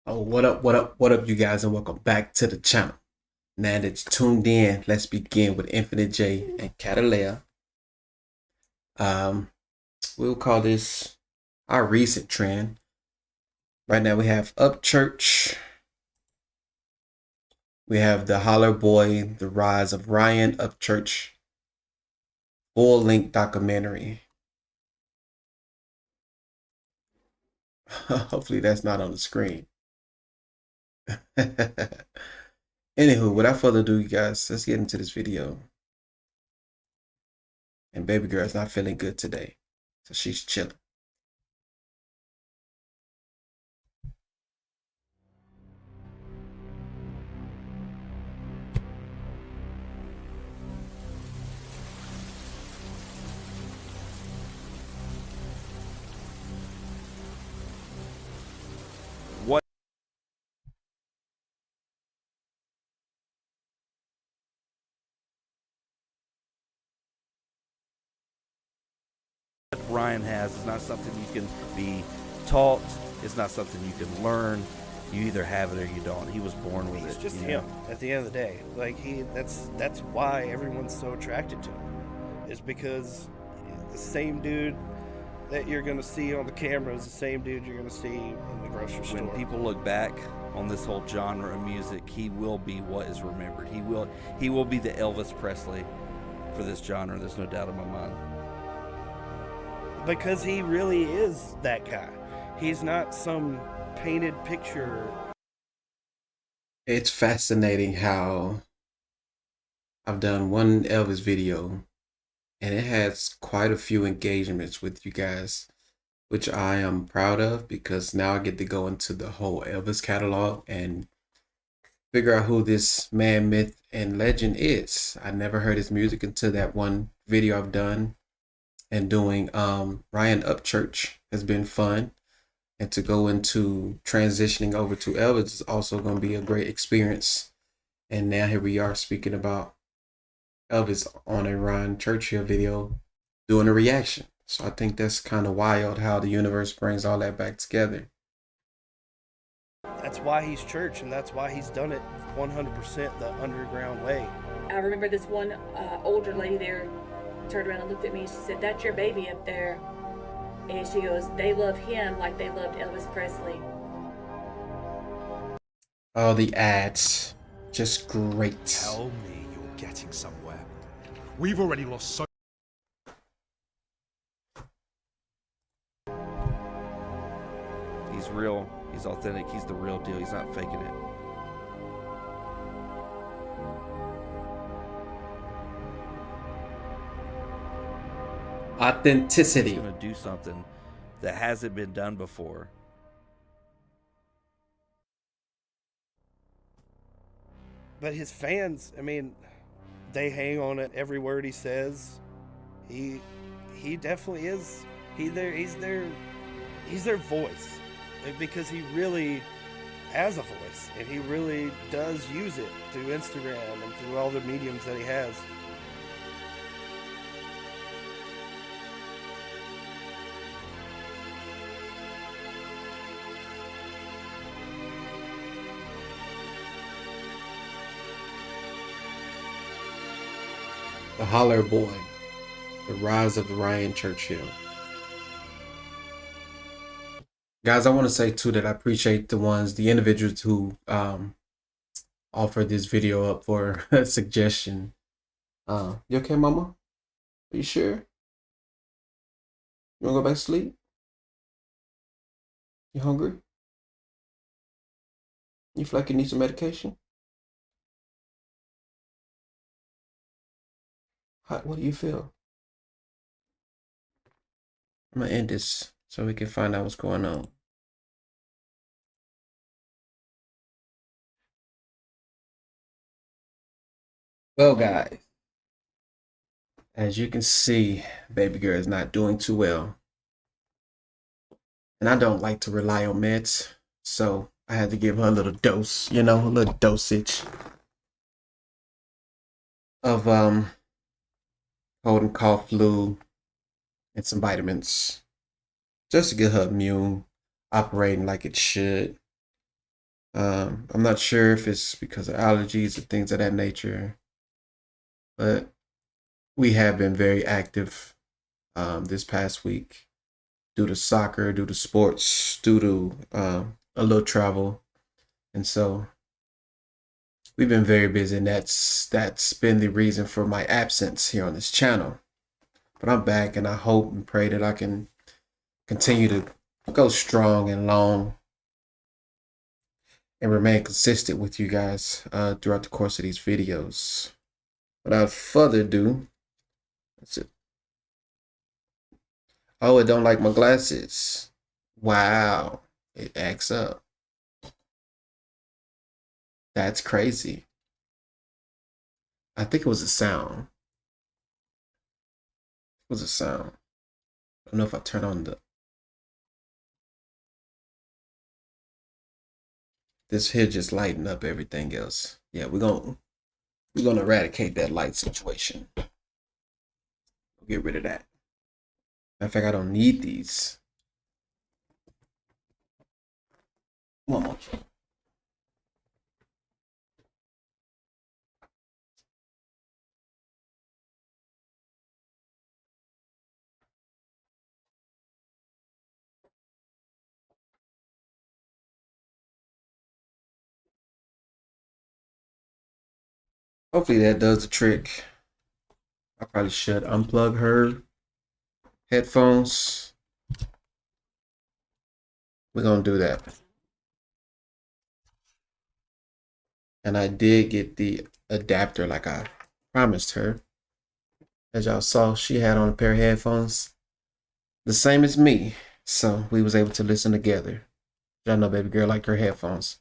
Oh, what up, you guys, and welcome back to the channel. Now that you tuned in, let's begin with Infinite J and Catalea. Um, we'll call this our recent trend. Right now, we have Upchurch. We have the Holler Boy, the Rise of Ryan Upchurch, full-length documentary. Hopefully, that's not on the screen. Anywho, without further ado, you guys, let's get into this video. And baby girl is not feeling good today, so she's chilling. What Ryan has is not something you can be taught. It's not something you can learn. You either have it or you don't. He was born with He's it. just you him. know? At the end of the day, like that's why everyone's so attracted to him, is because the same dude that you're gonna see on the camera is the same dude you're gonna see in the grocery store. When people look back on this whole genre of music, he will be what is remembered. He will be the Elvis Presley for this genre. There's no doubt in my mind. Because he really is that guy. He's not some painted picture. It's fascinating how I've done one Elvis video and it has quite a few engagements with you guys, which I am proud of because now I get to go into the whole Elvis catalog and figure out who this man, myth, and legend is. I never heard his music until that one video I've done, and doing Ryan Upchurch has been fun. And to go into transitioning over to Elvis is also going to be a great experience. And now here we are speaking about Elvis on a Ryan Churchill video doing a reaction. So I think that's kind of wild how the universe brings all that back together. That's why he's church, and that's why he's done it 100% the underground way. I remember this one older lady there turned around and looked at me and she said, "That's your baby up there." And she goes, "They love him like they loved Elvis Presley." All the ads, just great. Tell me you're getting somewhere. We've already lost so. He's real. He's authentic. He's the real deal. He's not faking it. Authenticity. He's going to do something that hasn't been done before. But his fans, I mean, they hang on it every word he says. He definitely is. He's their voice, because he really has a voice, and he really does use it through Instagram and through all the mediums that he has. The Holler Boy, the rise of Ryan Churchill. Guys, I want to say too that I appreciate the individuals who offered this video up for a suggestion. You okay, mama? Are you sure? You wanna go back to sleep? You hungry? You feel like you need some medication? What do you feel? I'm gonna end this so we can find out what's going on. Well, guys, as you can see, baby girl is not doing too well. And I don't like to rely on meds, so I had to give her a little dose, a little dosage of cold and cough flu and some vitamins just to get her immune operating like it should. I'm not sure if it's because of allergies or things of that nature, but we have been very active this past week due to soccer, due to sports, due to a little travel. And so we've been very busy, and that's been the reason for my absence here on this channel. But I'm back, and I hope and pray that I can continue to go strong and long and remain consistent with you guys throughout the course of these videos. Without further ado, that's it. Oh, it don't like my glasses. Wow, it acts up. That's crazy. I think it was a sound. It was a sound. I don't know if I turn on the... This here just lighten up everything else. Yeah, we're gonna eradicate that light situation. Get rid of that. Matter of fact, I don't need these. One more. Hopefully that does the trick. I probably should unplug her headphones. We're gonna do that. And I did get the adapter like I promised her. As y'all saw, she had on a pair of headphones the same as me. So we was able to listen together. Y'all know baby girl like her headphones.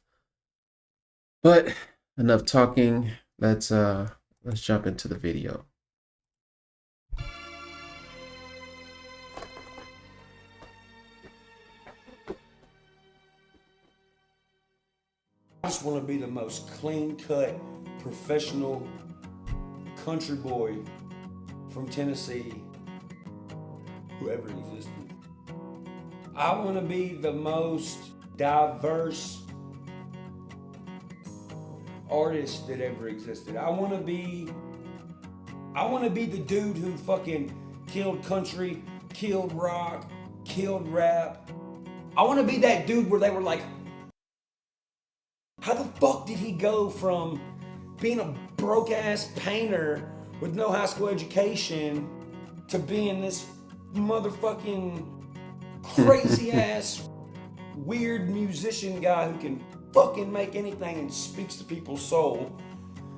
But enough talking. Let's jump into the video. I just want to be the most clean-cut, professional country boy from Tennessee who ever existed. I want to be the most diverse artist that ever existed. I want to be the dude who fucking killed country, killed rock, killed rap. I want to be that dude where they were like, how the fuck did he go from being a broke ass painter with no high school education to being this motherfucking crazy ass weird musician guy who can fucking make anything and speaks to people's soul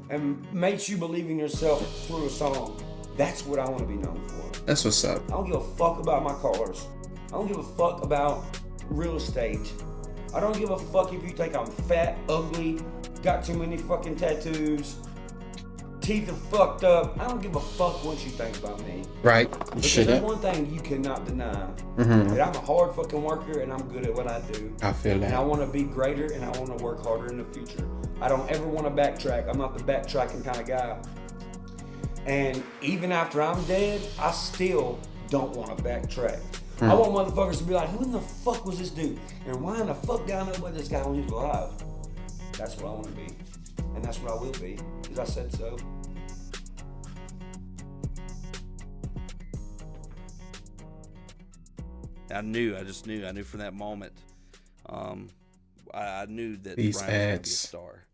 and makes you believe in yourself through a song? That's what I want to be known for. That's what's up. I don't give a fuck about my cars. I don't give a fuck about real estate. I don't give a fuck if you think I'm fat, ugly, got too many fucking tattoos, teeth are fucked up. I don't give a fuck what you think about me. Right. Because there's one thing you cannot deny. That I'm a hard fucking worker and I'm good at what I do. I feel that. And I want to be greater and I want to work harder in the future. I don't ever want to backtrack. I'm not the backtracking kind of guy. And even after I'm dead, I still don't want to backtrack. I want motherfuckers to be like, who in the fuck was this dude? And why in the fuck did I know about this guy when he was alive? That's what I want to be. And that's what I will be. Because I said so. I knew from that moment. I knew that These Brian was going to be a ads. star.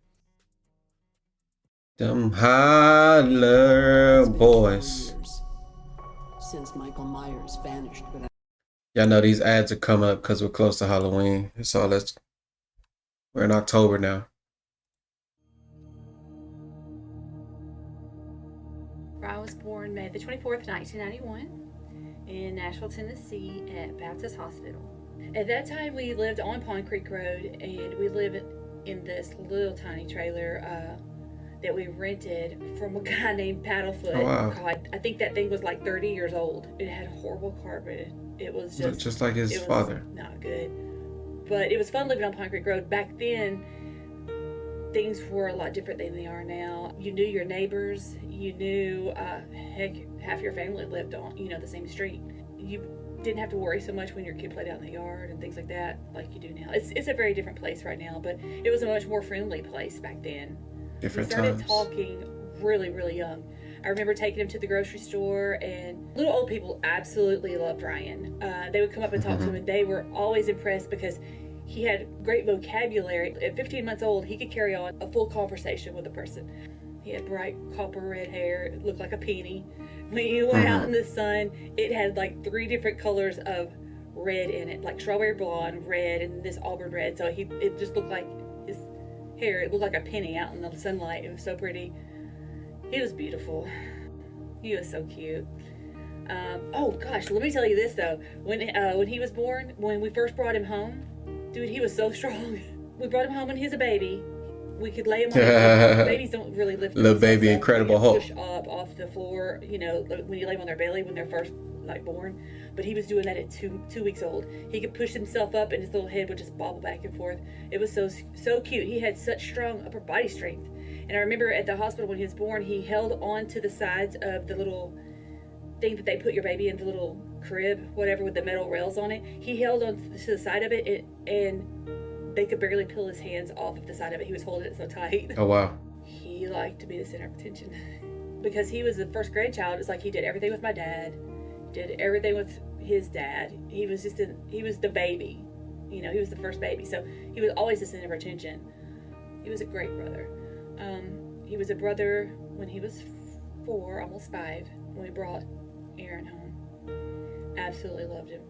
Them Holler boys. Since Michael Myers vanished, but Y'all know these ads are coming up because we're close to Halloween. So we're in October now. Brian was born May the 24th, 1991 in Nashville, Tennessee at Baptist Hospital. At that time, we lived on Pond Creek Road, and we lived in this little tiny trailer that we rented from a guy named Paddlefoot. Oh, wow. God, I think that thing was like 30 years old. It had horrible carpet. It was Just like his father. Not good. But it was fun living on Pond Creek Road. Back then, things were a lot different than they are now. You knew your neighbors. You knew, heck, half your family lived on, the same street. You didn't have to worry so much when your kid played out in the yard and things like that, like you do now. It's a very different place right now, but it was a much more friendly place back then. Different We started times. talking really, really young. I remember taking him to the grocery store, and little old people absolutely loved Ryan. They would come up and talk to him, and they were always impressed because he had great vocabulary. At 15 months old, he could carry on a full conversation with a person. He had bright copper red hair. It looked like a penny. When you went out in the sun, it had like 3 different colors of red in it, like strawberry blonde, red, and this auburn red. So it just looked like his hair. It looked like a penny out in the sunlight. It was so pretty. He was beautiful. He was so cute. Oh gosh, let me tell you this though. When he was born, when we first brought him home, dude, he was so strong. We brought him home when he was a baby. We could lay him on babies don't really lift Little themselves baby up. Incredible They Hulk. push up off the floor, you know, when you lay them on their belly when they're first like born. But he was doing that at two weeks old. He could push himself up and his little head would just bobble back and forth. It was so cute. He had such strong upper body strength. And I remember at the hospital when he was born, he held on to the sides of the little thing that they put your baby in, the little crib, whatever, with the metal rails on it. He held on to the side of it, and they could barely peel his hands off of the side of it. He was holding it so tight. Oh wow. He liked to be the center of attention. Because he was the first grandchild, it's like he did everything with my dad, did everything with his dad. He was the baby. You know, he was the first baby. So he was always the center of attention. He was a great brother. He was a brother when he was 4, almost 5, when we brought Aaron home. Absolutely loved him.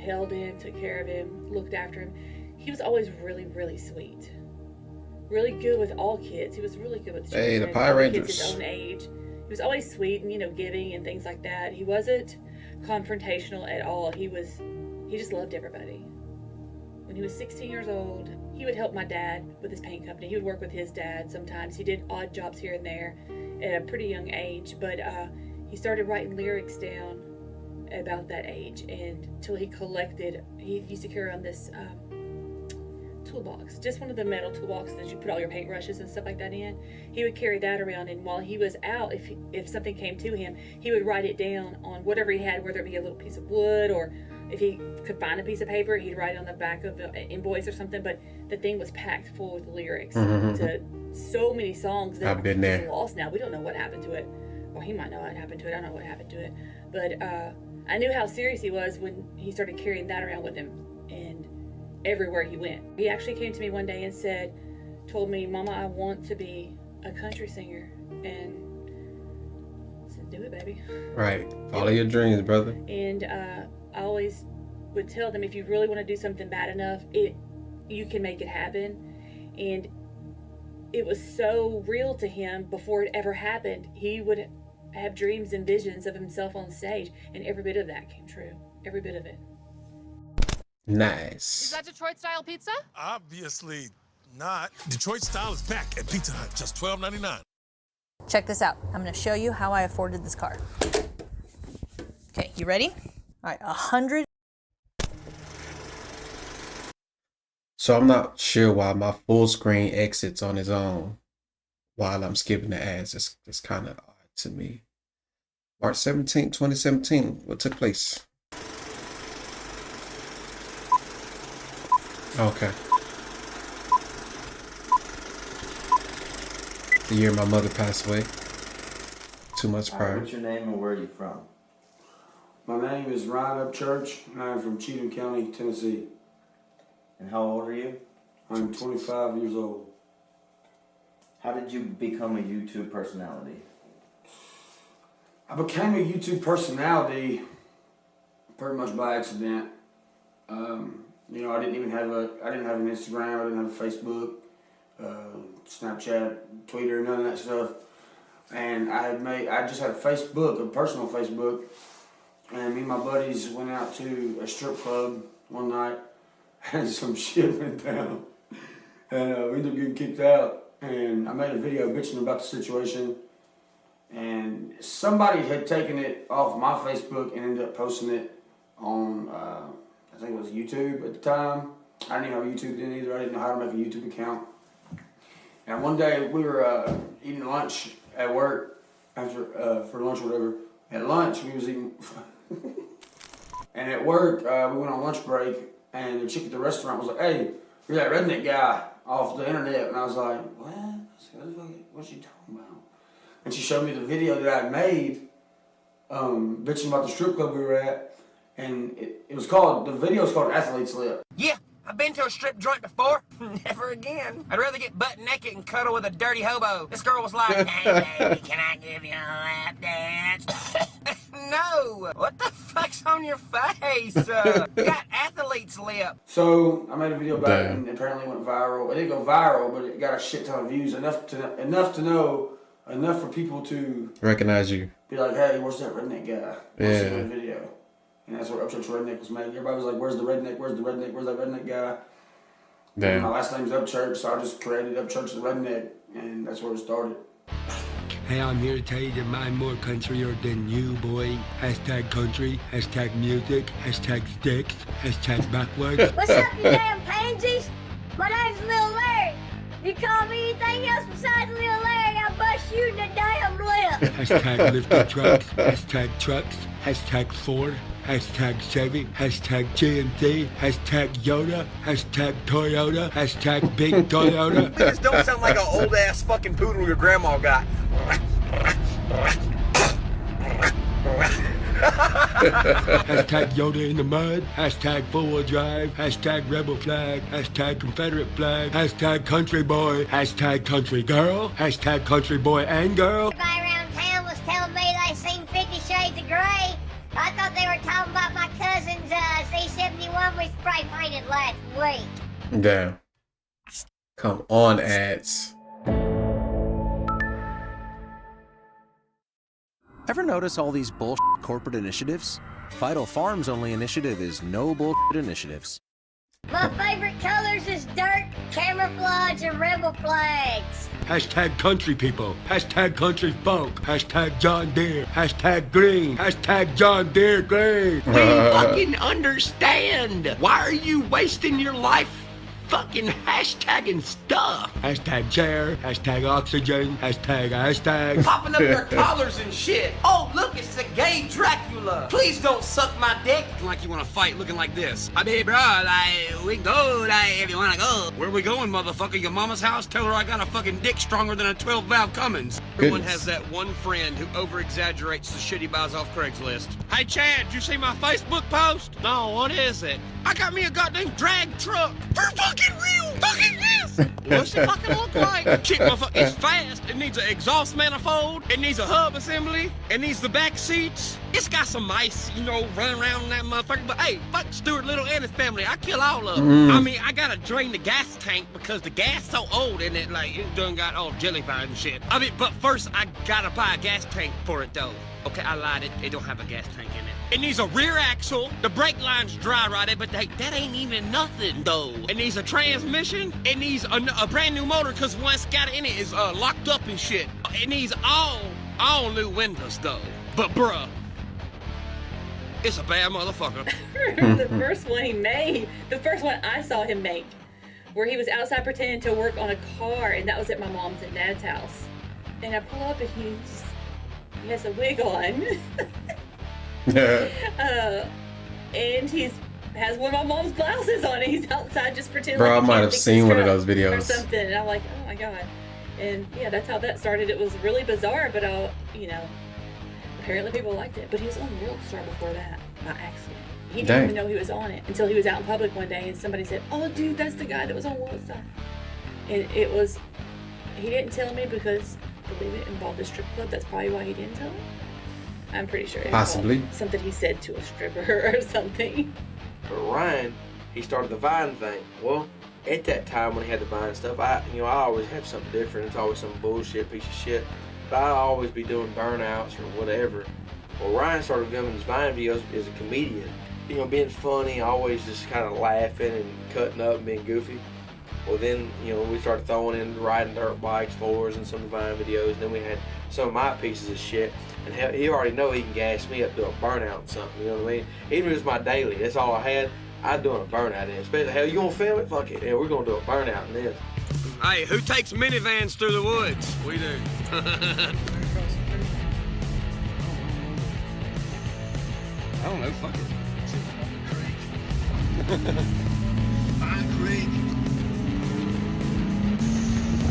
Held him, took care of him, looked after him. He was always really, really sweet. Really good with all kids. He was really good with children. Hey, the Power all the Rangers. kids his own age. He was always sweet and, you know, giving and things like that. He wasn't confrontational at all. He just loved everybody. When he was 16 years old, he would help my dad with his paint company. He would work with his dad sometimes. He did odd jobs here and there at a pretty young age, but he started writing lyrics down about that age, and until he collected, he used to carry on this toolbox, just one of the metal toolboxes that you put all your paintbrushes and stuff like that in. He would carry that around, and while he was out, if something came to him, he would write it down on whatever he had, whether it be a little piece of wood, or if he could find a piece of paper, he'd write it on the back of an invoice or something. But the thing was packed full with lyrics to so many songs that I've been there. is lost now. We don't know what happened to it. Well, he might know what happened to it. I don't know what happened to it. But I knew how serious he was when he started carrying that around with him, and everywhere he went. He actually came to me one day and told me, "Mama, I want to be a country singer." And I said, "Do it, baby." Right. Follow your dreams, brother. And I always would tell them, if you really want to do something bad enough, you can make it happen. And it was so real to him before it ever happened. He would have dreams and visions of himself on stage, and every bit of that came true. Every bit of it. Nice. Is that Detroit style pizza? Obviously not. Detroit style is back at Pizza Hut, just $12.99. Check this out. I'm going to show you how I afforded this car. Okay, you ready? All right, 100. So I'm not sure why my full screen exits on its own while I'm skipping the ads. It's kind of odd to me. March 17, 2017. What took place? Okay. The year my mother passed away. 2 months prior. What's your name and where are you from? My name is Ryan Upchurch, and I'm from Cheatham County, Tennessee. And how old are you? I'm 25 years old. How did you become a YouTube personality? I became a YouTube personality pretty much by accident. You know, I didn't have an Instagram, I didn't have a Facebook, Snapchat, Twitter, none of that stuff. And I just had a Facebook, a personal Facebook, and me and my buddies went out to a strip club one night, and some shit went down, and we ended up getting kicked out. And I made a video bitching about the situation, and somebody had taken it off my Facebook and ended up posting it on, I think it was YouTube at the time. I didn't even have a YouTube then either. I didn't know how to make a YouTube account. And one day we were eating lunch at work, after for lunch or whatever. At lunch we was eating, And at work, we went on lunch break, and the chick at the restaurant was like, "Hey, you're that redneck guy off the internet." And I was like, "What?" I was like, "What's she talking about?" And she showed me the video that I made, bitching about the strip club we were at. And it was called, the video was called Athlete's Lip. Yeah, I've been to a strip joint before. Never again. I'd rather get butt naked and cuddle with a dirty hobo. This girl was like, "Hey, baby, can I give you a lap dance?" No! What the fuck's on your face? You got athlete's lip. So I made a video about it, and apparently it went viral. It didn't go viral, but it got a shit ton of views, enough for people to recognize you. Be like, "Hey, where's that redneck guy?" Yeah. See that video. And that's where Upchurch Redneck was made. Everybody was like, "Where's the redneck? Where's the redneck? Where's that redneck guy?" Damn. My last name's Upchurch, so I just created Upchurch the Redneck, and that's where it started. Hey, I'm here to tell you that I'm more countryer than you, boy. Hashtag country, hashtag music, hashtag sticks, hashtag backwards. What's up, you damn pansies? My name's Lil Larry. You call me anything else besides Lil Larry, I'll bust you in the damn lip. Hashtag lifted trucks, hashtag Ford, hashtag Chevy, hashtag GMC, hashtag Yoda, hashtag Toyota, hashtag Big Toyota. This don't sound like an old ass fucking poodle your grandma got. Hashtag Yoda in the mud, hashtag four-wheel drive, hashtag rebel flag, hashtag Confederate flag, hashtag country boy, hashtag country girl, hashtag country boy and girl. Everybody around town was telling me they seen 50 Shades of Grey. I thought they were talking about my cousin's Z71 we spray painted last week. Damn. Come on, ads. Ever notice all these bullshit corporate initiatives? Vital Farms' only initiative is no bullshit initiatives. My favorite colors is dirt, camouflage, and rebel flags. Hashtag country people, hashtag country folk, hashtag John Deere, hashtag green, hashtag John Deere green. We fucking understand. Why are you wasting your life fucking hashtagging stuff? Hashtag chair, hashtag oxygen, hashtag. Popping up their collars and shit. Oh, look, it's the gay Dracula. Please don't suck my dick. Like you want to fight looking like this. I mean, bro, like, we go, like, if you want to go. Where we going, motherfucker? Your mama's house? Tell her I got a fucking dick stronger than a 12-valve Cummins. Everyone has that one friend who over-exaggerates the shit he buys off Craigslist. Hey, Chad, did you see my Facebook post? No, what is it? I got me a goddamn drag truck. For fucking real. Fucking this. What's it fucking look like? Shit, motherfucker, it's fast. It needs an exhaust manifold. It needs a hub assembly. It needs the back seats. It's got some mice, you know, running around in that motherfucker. But hey, fuck Stuart Little and his family. I kill all of them. I mean, I gotta drain the gas tank because the gas so old and it like it done got all jellyfied and shit. I mean, but first I gotta buy a gas tank for it though. Okay, I lied. It don't have a gas tank in it. It needs a rear axle. The brake line's dry rotted, but hey, that ain't even nothing though. It needs a transmission. It needs a brand new motor because once got it in it is locked up and shit. It needs all new windows though. But bruh, it's a bad motherfucker. The first one he made, the first one I saw him make, where he was outside pretending to work on a car, and that was at my mom's and dad's house. And I pull up and he has a wig on. And has one of my mom's blouses on, and he's outside just pretending. Bro, like I might have seen one of those or videos. something. And I'm like, oh my god. And yeah, that's how that started. It was really bizarre, but apparently people liked it. But he was on World Star before that by accident. He didn't even know he was on it until he was out in public one day, and somebody said, "Oh, dude, that's the guy that was on World Star." And it was. He didn't tell me because I believe it involved a strip club. That's probably why he didn't tell me. I'm pretty sure. Possibly. Something he said to a stripper or something. But Ryan, he started the Vine thing. Well, at that time when he had the Vine stuff, I always have something different. It's always some bullshit piece of shit. But I'd always be doing burnouts or whatever. Well, Ryan started filming his Vine videos as a comedian. Being funny, always just kind of laughing and cutting up and being goofy. Well, then, we started throwing in riding dirt bikes, floors, and some of the Vine videos. And then we had some of my pieces of shit. And hell, he already know he can gas me up to a burnout and something, you know what I mean? Even if it was my daily, that's all I had, I'd do a burnout in. Especially, hell, you gonna film it? Fuck it. Yeah, we're gonna do a burnout in this. Hey, who takes minivans through the woods? We do. I don't know, fuck it. Pine Creek.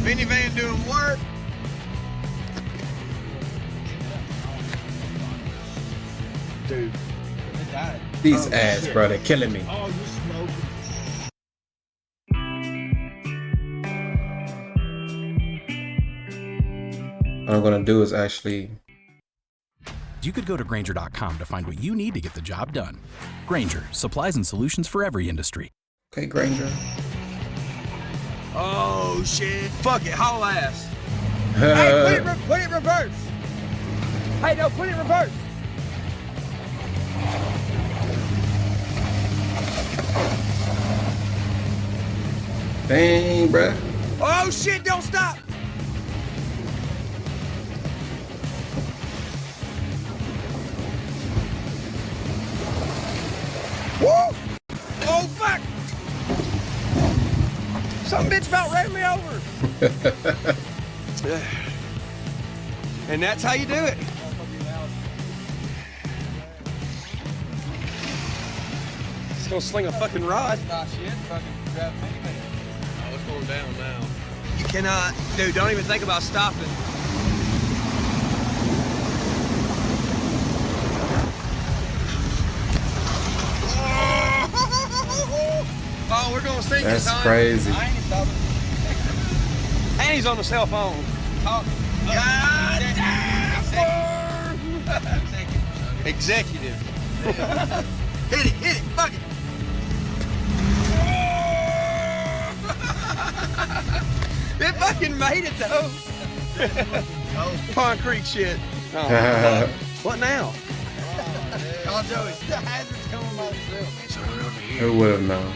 Minivan doing work. Dude. These ads, bro, they're killing me. Oh, you smoking. What I'm gonna do is actually. You could go to Grainger.com to find what you need to get the job done. Grainger, supplies and solutions for every industry. Okay, Grainger. Oh shit! Fuck it, haul ass. Hey, put it in reverse. Hey, no, put it in reverse. Dang, bruh. Oh shit! Don't stop. Woo! Oh fuck! Some bitch about ran me over. And that's how you do it. Just gonna sling a fucking rod. Nah, shit. Fucking grab a minivan. Oh, it's going down now. You cannot, dude. Don't even think about stopping. Oh, we're gonna sink That's this, son. crazy. I ain't stopping. And he's on the cell phone. God damn! Executive. Hit it, fuck it. It fucking made it though. Pond Creek shit. Oh, fuck. What now? Oh, Joey, the hazard's coming by themselves. Who would have known?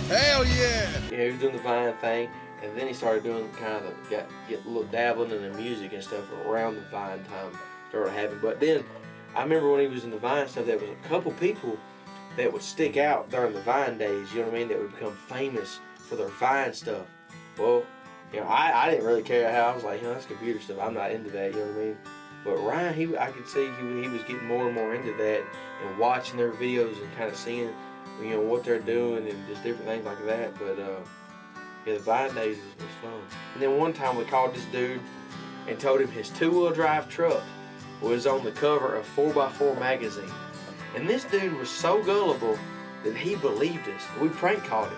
Hell yeah! Yeah, he was doing the Vine thing, and then he started doing kind of get a little dabbling in the music and stuff around the Vine time started happening. But then I remember when he was in the Vine stuff, there was a couple people that would stick out during the Vine days. You know what I mean? That would become famous for their Vine stuff. Well, you know, I didn't really care how. I was like, you know, that's computer stuff. I'm not into that. You know what I mean? But Ryan, I could see he was getting more and more into that and watching their videos and kind of seeing, you know, what they're doing and just different things like that. But yeah, the Vine days was fun. And then one time we called this dude and told him his two-wheel drive truck was on the cover of 4x4 magazine. And this dude was so gullible that he believed us. We prank called him.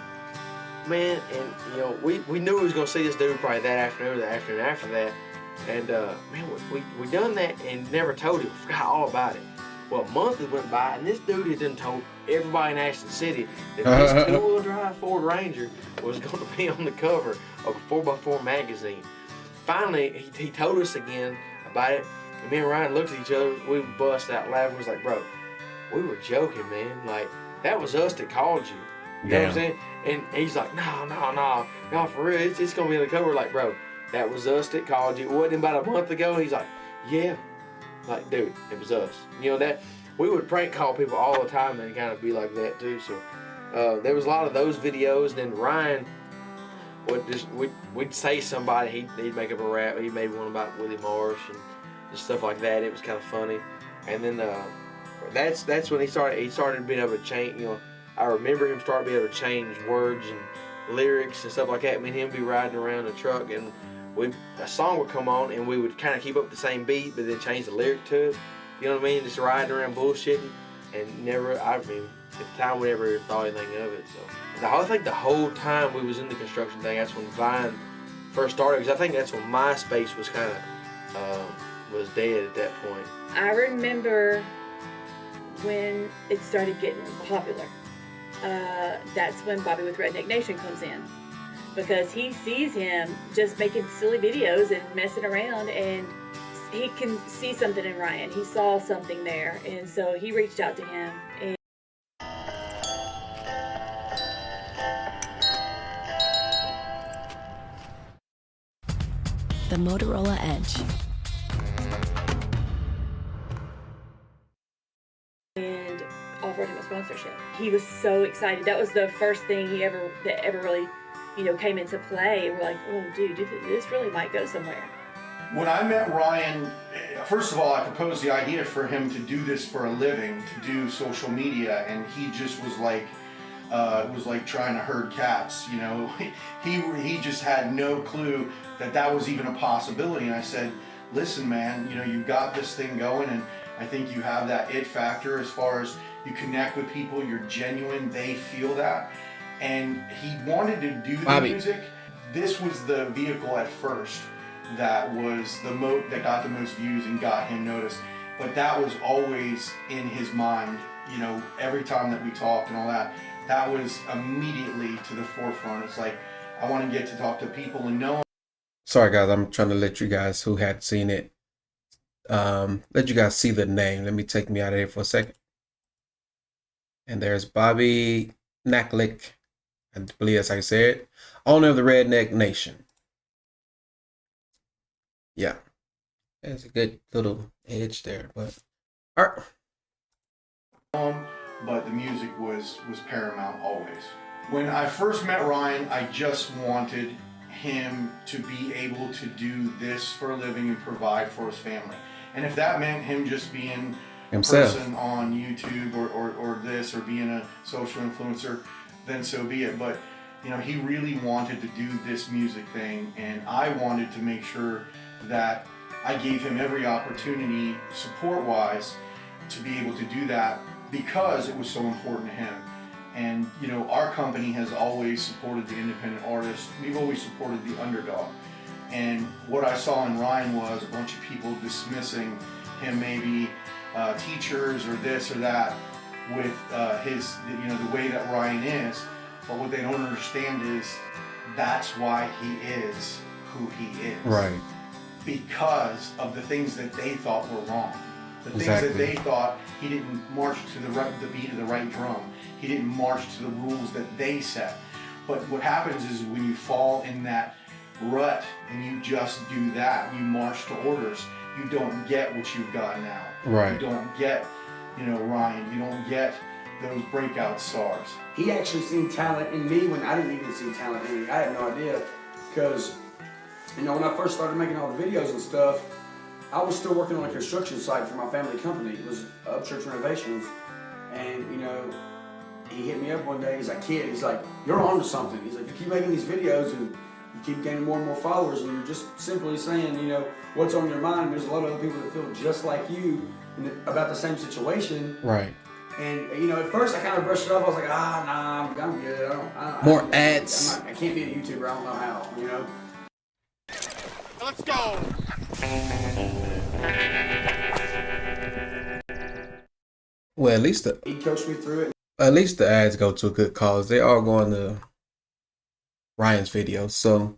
Man, and you know, we knew we was gonna see this dude probably that afternoon or the afternoon after that. And man, we done that and never told him. Forgot all about it. Well, a month went by, and this dude had done told everybody in Ashton City that this two-wheel drive Ford Ranger was going to be on the cover of a 4x4 magazine. Finally, he told us again about it, and me and Ryan looked at each other. We bust out laughing. We was like, bro, we were joking, man. Like, that was us that called you. You know what I'm saying? And he's like, no, for real, it's going to be on the cover. Like, bro, that was us that called you. It wasn't about a month ago. He's like, yeah. Like, dude, it was us. You know, that we would prank call people all the time and kind of be like that too. So there was a lot of those videos. And then Ryan would just we'd say somebody, he'd make up a rap. He made one about Willie Marsh and stuff like that. It was kind of funny. And then that's when he started being able to change. You know, I remember him starting being able to change words and lyrics and stuff like that. Me and him would be riding around the truck and a song would come on and we would kind of keep up the same beat but then change the lyric to it. You know what I mean? Just riding around bullshitting and at the time we never thought anything of it. So I think the whole time we was in the construction thing, that's when Vine first started, because I think that's when MySpace was kind of was dead at that point. I remember when it started getting popular. That's when Bobby with Redneck Nation comes in. Because he sees him just making silly videos and messing around, and he can see something in Ryan. He saw something there, and so he reached out to him. And the Motorola Edge. working with sponsorship. He was so excited. That was the first thing that ever really, came into play. And we're like, oh, dude, this really might go somewhere. When I met Ryan, first of all, I proposed the idea for him to do this for a living, to do social media, and he just was like, trying to herd cats, He just had no clue that was even a possibility. And I said, listen, man, you've got this thing going, and I think you have that it factor as far as you connect with people, you're genuine, they feel that. And he wanted to do the music. This was the vehicle at first that was that got the most views and got him noticed. But that was always in his mind, every time that we talked and all that. That was immediately to the forefront. It's like, I want to get to talk to people and know. Sorry guys, I'm trying to let you guys who had seen it, let you guys see the name. Let me take me out of here for a second. And there's Bobby Naklik, I believe that's how you say it, owner of the Redneck Nation. Yeah, there's a good little edge there, but all right. But the music was paramount always. When I first met Ryan, I just wanted him to be able to do this for a living and provide for his family. And if that meant him just being himself, a person on YouTube or this, or being a social influencer, then so be it. But he really wanted to do this music thing, and I wanted to make sure that I gave him every opportunity, support-wise, to be able to do that, because it was so important to him. And our company has always supported the independent artist. We've always supported the underdog. And what I saw in Ryan was a bunch of people dismissing him, maybe teachers or this or that, with his, the way that Ryan is. But what they don't understand is that's why he is who he is. Right. Because of the things that they thought were wrong. The things that they thought, he didn't march to the beat of the right drum. He didn't march to the rules that they set. But what happens is when you fall in that rut and you just do that, you march to orders, you don't get what you've got now. Right. You don't get, Ryan, you don't get those breakout stars. He actually seen talent in me when I didn't even see talent in me. I had no idea, because, when I first started making all the videos and stuff, I was still working on a construction site for my family company. It was Upchurch Renovations. And, he hit me up one day. He's like, kid, he's like, you're on to something. He's like, you keep making these videos and you keep gaining more and more followers, and you're just simply saying, what's on your mind. There's a lot of other people that feel just like you about the same situation. Right. And, at first I kind of brushed it off. I was like, nah, I'm good. More ads. I can't be a YouTuber. I don't know how, Let's go. Well, at least he coached me through it. At least the ads go to a good cause. They are going to Ryan's videos, so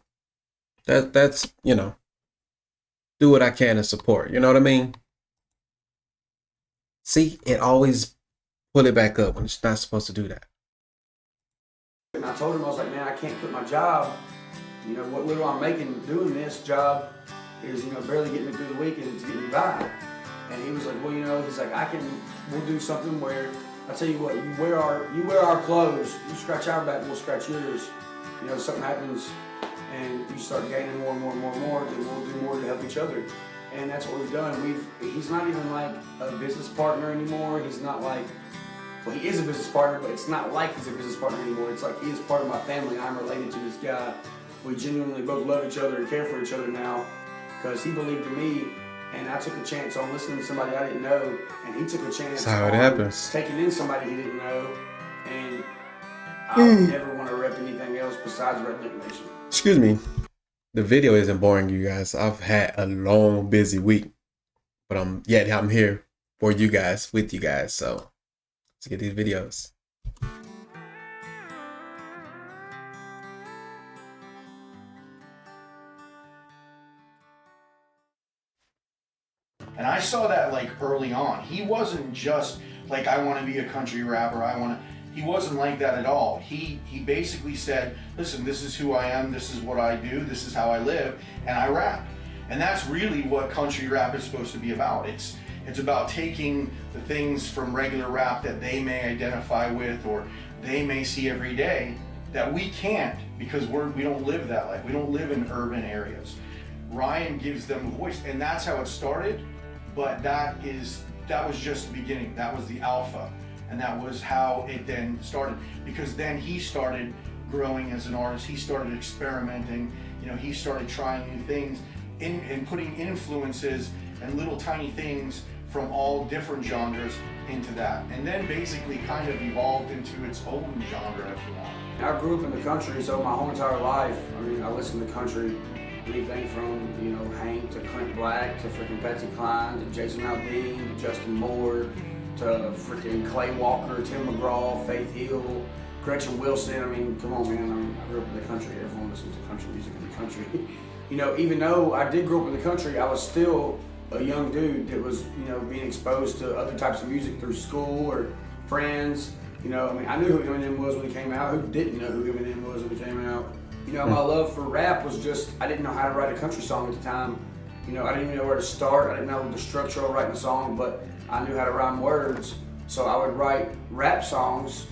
that's do what I can to support. You know what I mean? See, it always pull it back up when it's not supposed to do that. And I told him, I was like, man, I can't quit my job. What little I'm making doing this job is, barely getting me through the week and to get me by. And he was like, well, he's like, we'll do something where, I tell you what, you wear our clothes, you scratch our back, we'll scratch yours. Something happens and you start gaining more and more and more and more, then we'll do more to help each other. And that's what we've done. He's not even like a business partner anymore. He's not like, well, he is a business partner, but it's not like he's a business partner anymore. It's like he is part of my family. I'm related to this guy. We genuinely both love each other and care for each other now, because he believed in me, and I took a chance on listening to somebody I didn't know, and he took a chance on taking in somebody he didn't know, and I would never want to rep anything else besides Redneck Nation. Excuse me. The video isn't boring, you guys. I've had a long, busy week, but I'm here for you guys, with you guys. So let's get these videos. And I saw that like early on. He wasn't just like, I want to be a country rapper. He wasn't like that at all. He basically said, listen, this is who I am. This is what I do. This is how I live. And I rap. And that's really what country rap is supposed to be about. It's It's about taking the things from regular rap that they may identify with or they may see every day that we can't, because we don't live that life. We don't live in urban areas. Ryan gives them a voice, and that's how it started. But that was just the beginning. That was the alpha, and that was how it then started. Because then he started growing as an artist. He started experimenting. You know, he started trying new things and putting influences and little tiny things from all different genres into that, and then basically kind of evolved into its own genre, if you want. I grew up in the country, so my whole entire life, I mean, I listened to country, anything from, you know, Hank to Clint Black to freaking Patsy Cline to Jason Aldean to Justin Moore to freaking Clay Walker, Tim McGraw, Faith Hill, Gretchen Wilson. I mean, come on, man. I mean, I grew up in the country. Everyone listens to country music in the country. You know, even though I did grow up in the country, I was still a young dude that was, you know, being exposed to other types of music through school or friends. You know, I mean, I knew who Eminem was when he came out. Who didn't know who Eminem was when he came out? You know, my love for rap was just, I didn't know how to write a country song at the time. You know, I didn't even know where to start. I didn't know the structure of writing a song, but I knew how to rhyme words. So I would write rap songs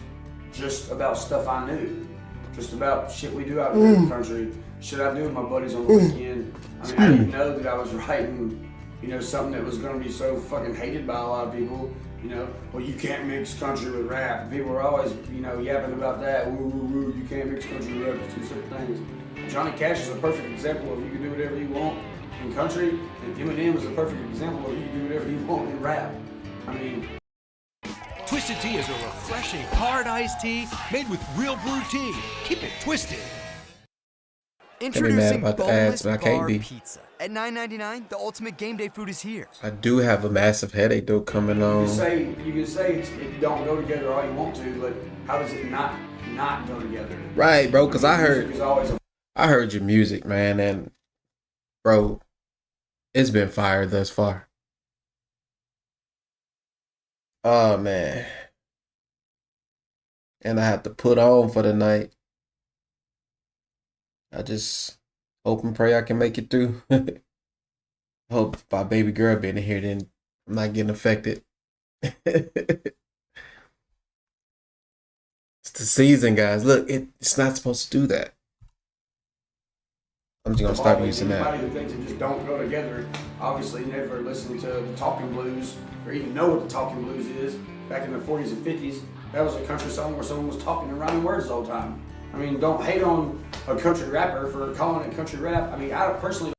just about stuff I knew. Just about shit we do out here in the country. Shit I do with my buddies on the weekend. I mean, I didn't know that I was writing, you know, something that was going to be so fucking hated by a lot of people. You know, well, you can't mix country with rap. People were always, you know, yapping about that. Woo, woo, woo, you can't mix country with rap. It's two separate things. Johnny Cash is a perfect example of you can do whatever you want in country, and Eminem is a perfect example of you can do whatever you want in rap. I mean, Twisted Tea is a refreshing hard iced tea made with real brewed tea. Keep it twisted. Introducing about the ads, but I can't be. Pizza. At $9.99, the ultimate game day food is here. I do have a massive headache though coming on. You can say it don't go together all you want to, but how does it not go together? Right, bro, because I Music is always a heard your music, man, and bro, it's been fire thus far. Oh man. And I have to put on for the night. I just hope and pray I can make it through. Hope my baby girl being in here, then I'm not getting affected. It's the season, guys. Look, it's not supposed to do that. I'm just gonna stop using that. Anybody who thinks it just don't go together, obviously never listened to the Talking Blues or even know what the Talking Blues is. Back in the 40s and 50s, that was a country song where someone was talking and rhyming words the whole time. I mean, don't hate on a country rapper for calling it country rap. I mean, I personally.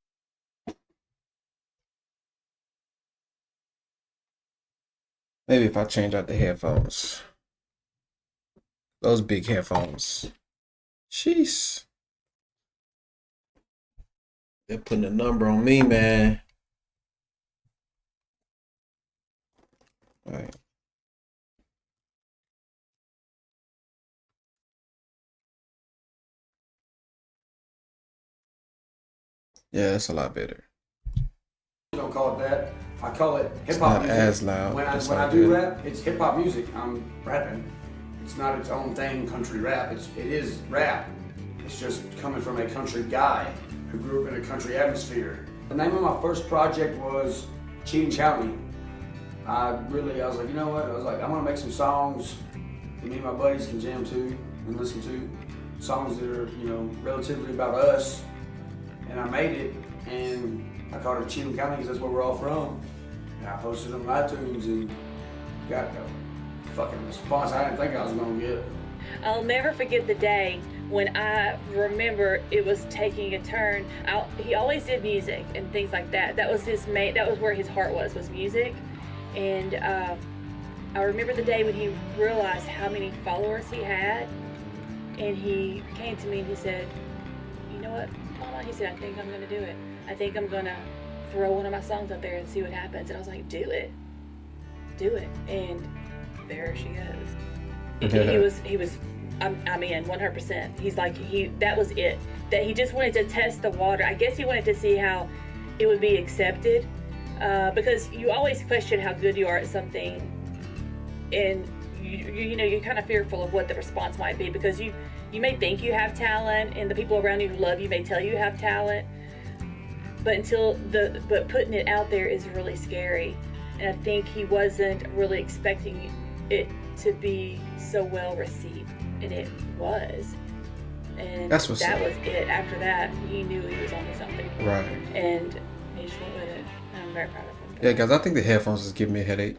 Maybe if I change out the headphones. Those big headphones. Jeez. They're putting a number on me, man. All right. Yeah, that's a lot better. Don't call it that. I call it hip hop music. As loud. When I do rap, it's hip hop music. I'm rapping. It's not its own thing, country rap. It is rap. It's just coming from a country guy who grew up in a country atmosphere. The name of my first project was Cheating Chowdy. I was like, you know what? I was like, I'm gonna make some songs that me and my buddies can jam to and listen to. Songs that are, you know, relatively about us. And I made it, and I called it Cheatham County because that's where we're all from. And I posted it on iTunes and got a fucking response I didn't think I was gonna get. I'll never forget the day when I remember it was taking a turn. He always did music and things like that. That was where his heart was music. And I remember the day when he realized how many followers he had, and he came to me and he said, you know what, Mama? He said, I think I'm gonna do it. I think I'm gonna throw one of my songs up there and see what happens. And I was like, do it. And there she goes. He was, I'm in 100%. He's like, that was it. That he just wanted to test the water. I guess he wanted to see how it would be accepted. Because you always question how good you are at something, and you know, you're kind of fearful of what the response might be, because you may think you have talent, and the people around you who love you may tell you have talent, but putting it out there is really scary. And I think he wasn't really expecting it to be so well received, and it was. And That's what's that up. was it. After that, he knew he was onto something. Right. And he just went with it. And I'm very proud of him. Yeah, guys, I think the headphones just give me a headache.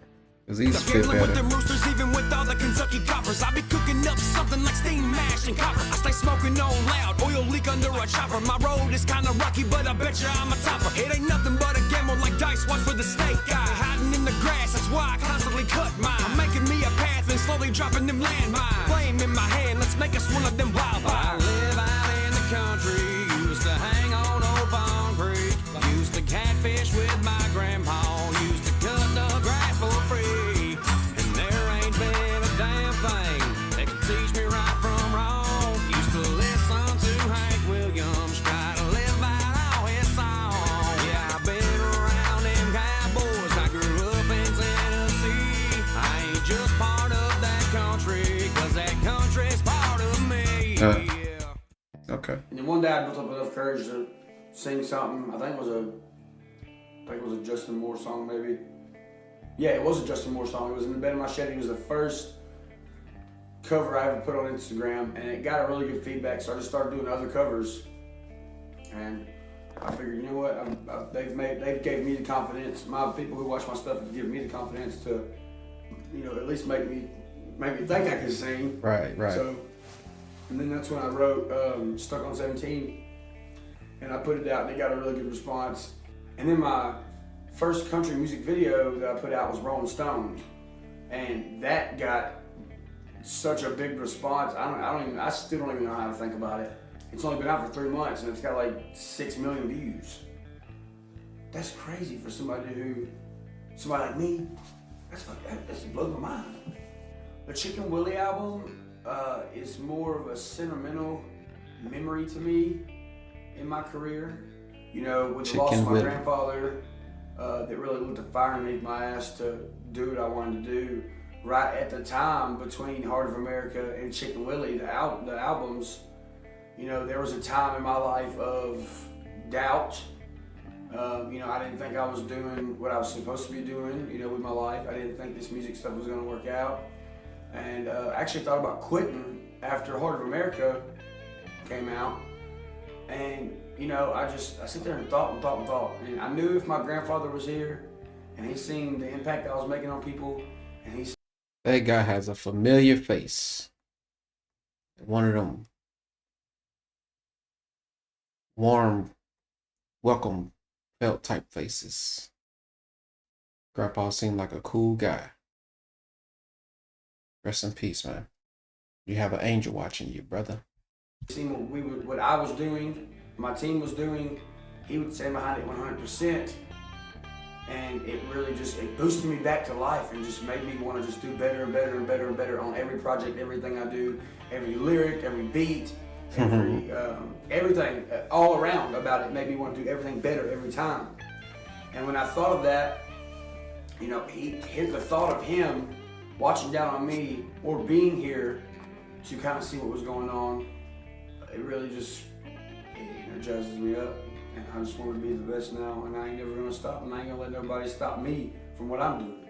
Cause these fit Gambling with better. them roosters, even with all the Kentucky coppers. I be cooking up something like steam mash and copper. I stay smoking on loud, oil leak under a chopper. My road is kinda rocky, but I bet you I'm a topper. It ain't nothing but a gamble like dice, watch for the snake guy. Hiding in the grass, that's why I constantly cut mine. I'm making me a path and slowly dropping them landmines. Flame in my hand, let's make us one of them wildfires. I live out in the country, used to hang on Old Pond Creek. Used to catfish with my grandpa, used to cut the grass for free. And there ain't been a damn thing that could teach me right from wrong. Used to listen to Hank Williams, try to live by all his songs. Yeah, I've been around them cowboys, I grew up in Tennessee. I ain't just part of that country, cause that country's part of me. Okay. And then one day I built up enough courage to sing something. I think it was a Justin Moore song, maybe. Yeah, it was a Justin Moore song. It was In the Bed of My Chevy. It was the first cover I ever put on Instagram, and it got a really good feedback. So I just started doing other covers, and I figured, you know what? They've gave me the confidence. My people who watch my stuff have given me the confidence to, you know, at least make me think I can sing. Right. So, and then that's when I wrote Stuck on 17, and I put it out, and it got a really good response. And then my first country music video that I put out was Rolling Stones, and that got such a big response. I still don't even know how to think about it. It's only been out for 3 months, and it's got like 6 million views. That's crazy for somebody like me. That just blows my mind. The Chicken Willie album is more of a sentimental memory to me in my career. You know, with the loss of my grandfather, that really lit the fire underneath my ass to do what I wanted to do. Right at the time between Heart of America and Chicken Willie, the albums, you know, there was a time in my life of doubt. You know, I didn't think I was doing what I was supposed to be doing, you know, with my life. I didn't think this music stuff was gonna work out. And actually thought about quitting after Heart of America came out. And, you know, I sit there and thought. And I knew if my grandfather was here and he seen the impact I was making on people, and he That guy has a familiar face. One of them warm, welcome, felt type faces. Grandpa seemed like a cool guy. Rest in peace, man. You have an angel watching you, brother. seen what I was doing, my team was doing, he would stand behind it 100%. And it really it boosted me back to life and just made me want to just do better and better and better and better on every project, everything I do, every lyric, every beat, everything all around about it made me want to do everything better every time. And when I thought of that, you know, the thought of him watching down on me or being here to kind of see what was going on, it really just energizes me up. And I just want to be the best now, and I ain't never gonna stop, and I ain't gonna let nobody stop me from what I'm doing.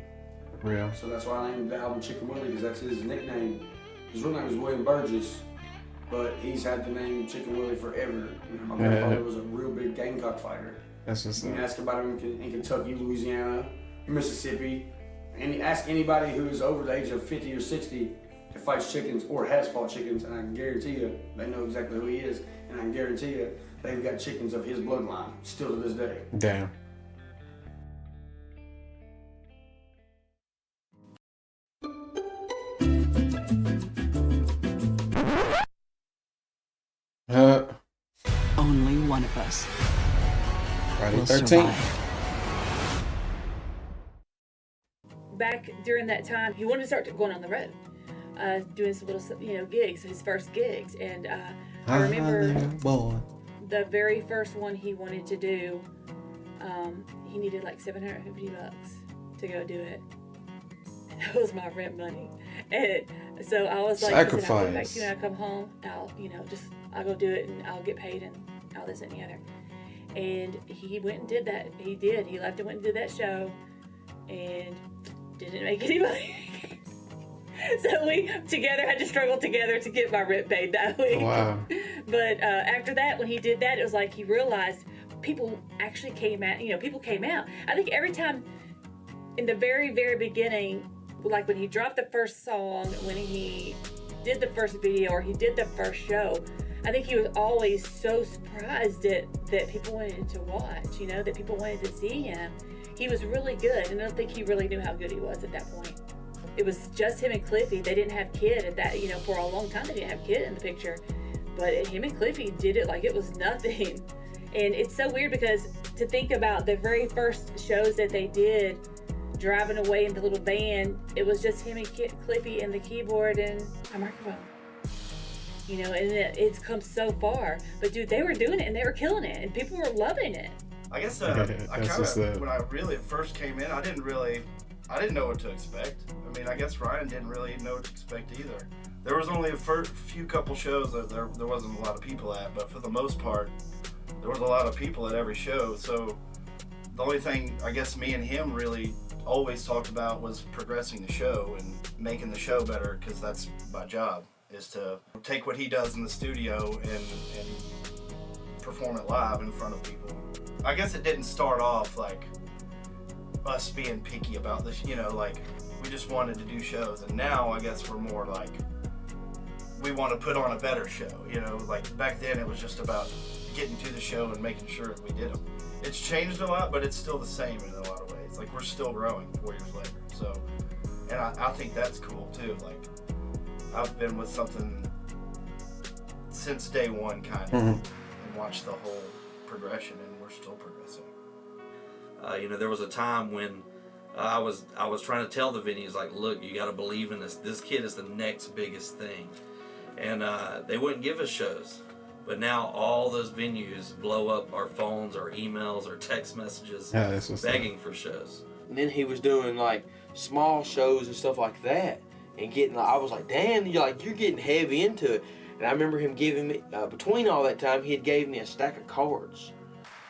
Real. So that's why I named the album Chicken Willie, because that's his nickname. His real name is William Burgess, but he's had the name Chicken Willie forever. You know, my grandfather was a real big Gamecock fighter. That's what's You up. can ask about him in Kentucky, Louisiana, Mississippi, and ask anybody who is over the age of 50 or 60 that fights chickens or has fought chickens, and I can guarantee you they know exactly who he is, and I can guarantee you they've got chickens of his bloodline still to this day. Damn. Only one of us Friday will 13th. survive. Back during that time, he wanted to start going on the road, doing some little, gigs, his first gigs. And I remember the very first one he wanted to do, he needed like $750 to go do it. And that was my rent money. And so I was like, listen, I'll get back to you when I come home. I'll go do it and I'll get paid and all this and the other. And he went and did that. He did. He left and went and did that show. and didn't make any money. So we together had to struggle together to get my rent paid that week. Wow. But after that, when he did that, it was like he realized people actually came out. People came out. I think every time in the very, very beginning, like when he dropped the first song, when he did the first video or he did the first show, I think he was always so surprised that people wanted to watch, that people wanted to see him. He was really good, and I don't think he really knew how good he was at that point. It was just him and Cliffy. They didn't have Kid at that, for a long time they didn't have Kid in the picture. But him and Cliffy did it like it was nothing. And it's so weird because to think about the very first shows that they did, driving away in the little van, it was just him and Cliffy and the keyboard and a microphone. And it's come so far. But dude, they were doing it and they were killing it and people were loving it. I guess I kind of, when I really first came in, I didn't know what to expect. I mean, I guess Ryan didn't really know what to expect either. There was only a few couple shows that there wasn't a lot of people at, but for the most part, there was a lot of people at every show. So the only thing I guess me and him really always talked about was progressing the show and making the show better, because that's my job, is to take what he does in the studio and perform it live in front of people. I guess it didn't start off like us being picky about this, like we just wanted to do shows, and now I guess we're more like we want to put on a better show, like back then it was just about getting to the show and making sure that we did them. It's changed a lot, but it's still the same in a lot of ways. Like we're still growing 4 years later, so, and I think that's cool too. Like I've been with something since day one kind of, and watched the whole progression, and we're still progressing. There was a time when I was trying to tell the venues, like, look, you got to believe in this. This kid is the next biggest thing. And they wouldn't give us shows. But now all those venues blow up our phones, our emails, our text messages, begging for shows. And then he was doing like small shows and stuff like that, and I was like, damn, you're getting heavy into it. And I remember him giving me, between all that time, he had gave me a stack of cards.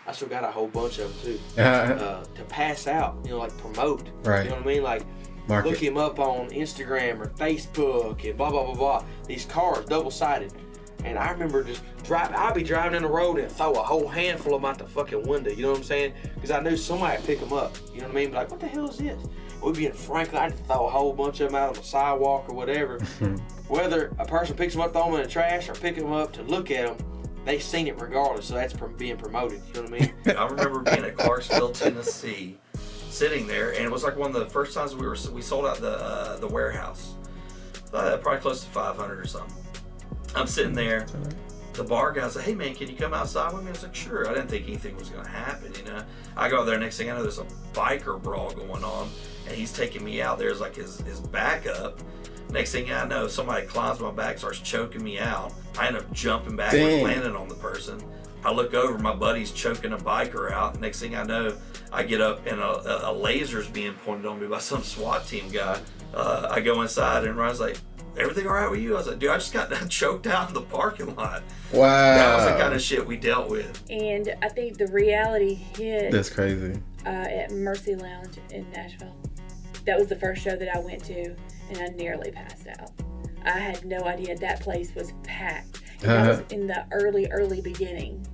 I still got a whole bunch of them too, to pass out, like promote. Right. You know what I mean? Like, Market. Look him up on Instagram or Facebook and blah, blah, blah, blah. These cards, double-sided. And I remember just I'd be driving in the road and throw a whole handful of them out the fucking window, you know what I'm saying? Because I knew somebody would pick them up, you know what I mean? Be like, what the hell is this? We'd be in Franklin, I'd throw a whole bunch of them out on the sidewalk or whatever. Whether a person picks them up, throw them in the trash, or pick them up to look at them, they've seen it regardless, so that's being promoted, you know what I mean? I remember being at Clarksville, Tennessee, sitting there, and it was like one of the first times we sold out the warehouse. Probably close to 500 or something. I'm sitting there, the bar guy said, hey man, can you come outside with me? I was like, sure. I didn't think anything was gonna happen, I go out there, next thing I know, there's a biker brawl going on, and he's taking me out. There's like his back up. Next thing I know, somebody climbs my back, starts choking me out. I end up jumping backwards, landing on the person. I look over, my buddy's choking a biker out. Next thing I know, I get up and a laser's being pointed on me by some SWAT team guy. I go inside and Ryan's like, everything all right with you? I was like, dude, I just got choked out in the parking lot. Wow. That was the kind of shit we dealt with. And I think the reality hit. That's crazy. At Mercy Lounge in Nashville. That was the first show that I went to, and I nearly passed out. I had no idea that place was packed. And that was in the early beginning.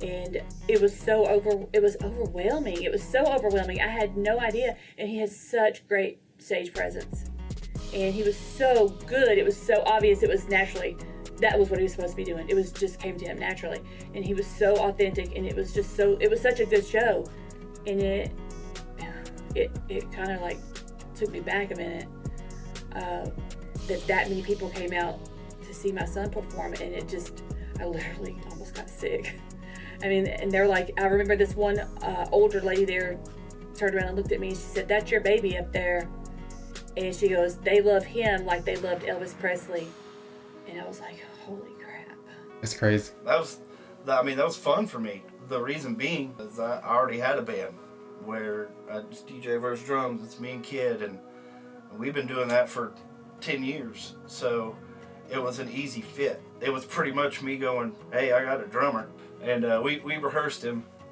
And it was overwhelming. It was so overwhelming. I had no idea. And he has such great stage presence. And he was so good. It was so obvious. It was naturally, that was what he was supposed to be doing. It was just came to him naturally. And he was so authentic, and it was just it was such a good show. And it kind of like took me back a minute that many people came out to see my son perform, and I literally almost got sick. I mean, and they're like, I remember this one older lady there turned around and looked at me, and she said, that's your baby up there. And she goes, they love him like they loved Elvis Presley. And I was like, holy crap. That's crazy. That was fun for me. The reason being is I already had a band where I just DJ verse drums. It's me and Kid, and we've been doing that for 10 years. So it was an easy fit. It was pretty much me going, hey, I got a drummer. And we rehearsed him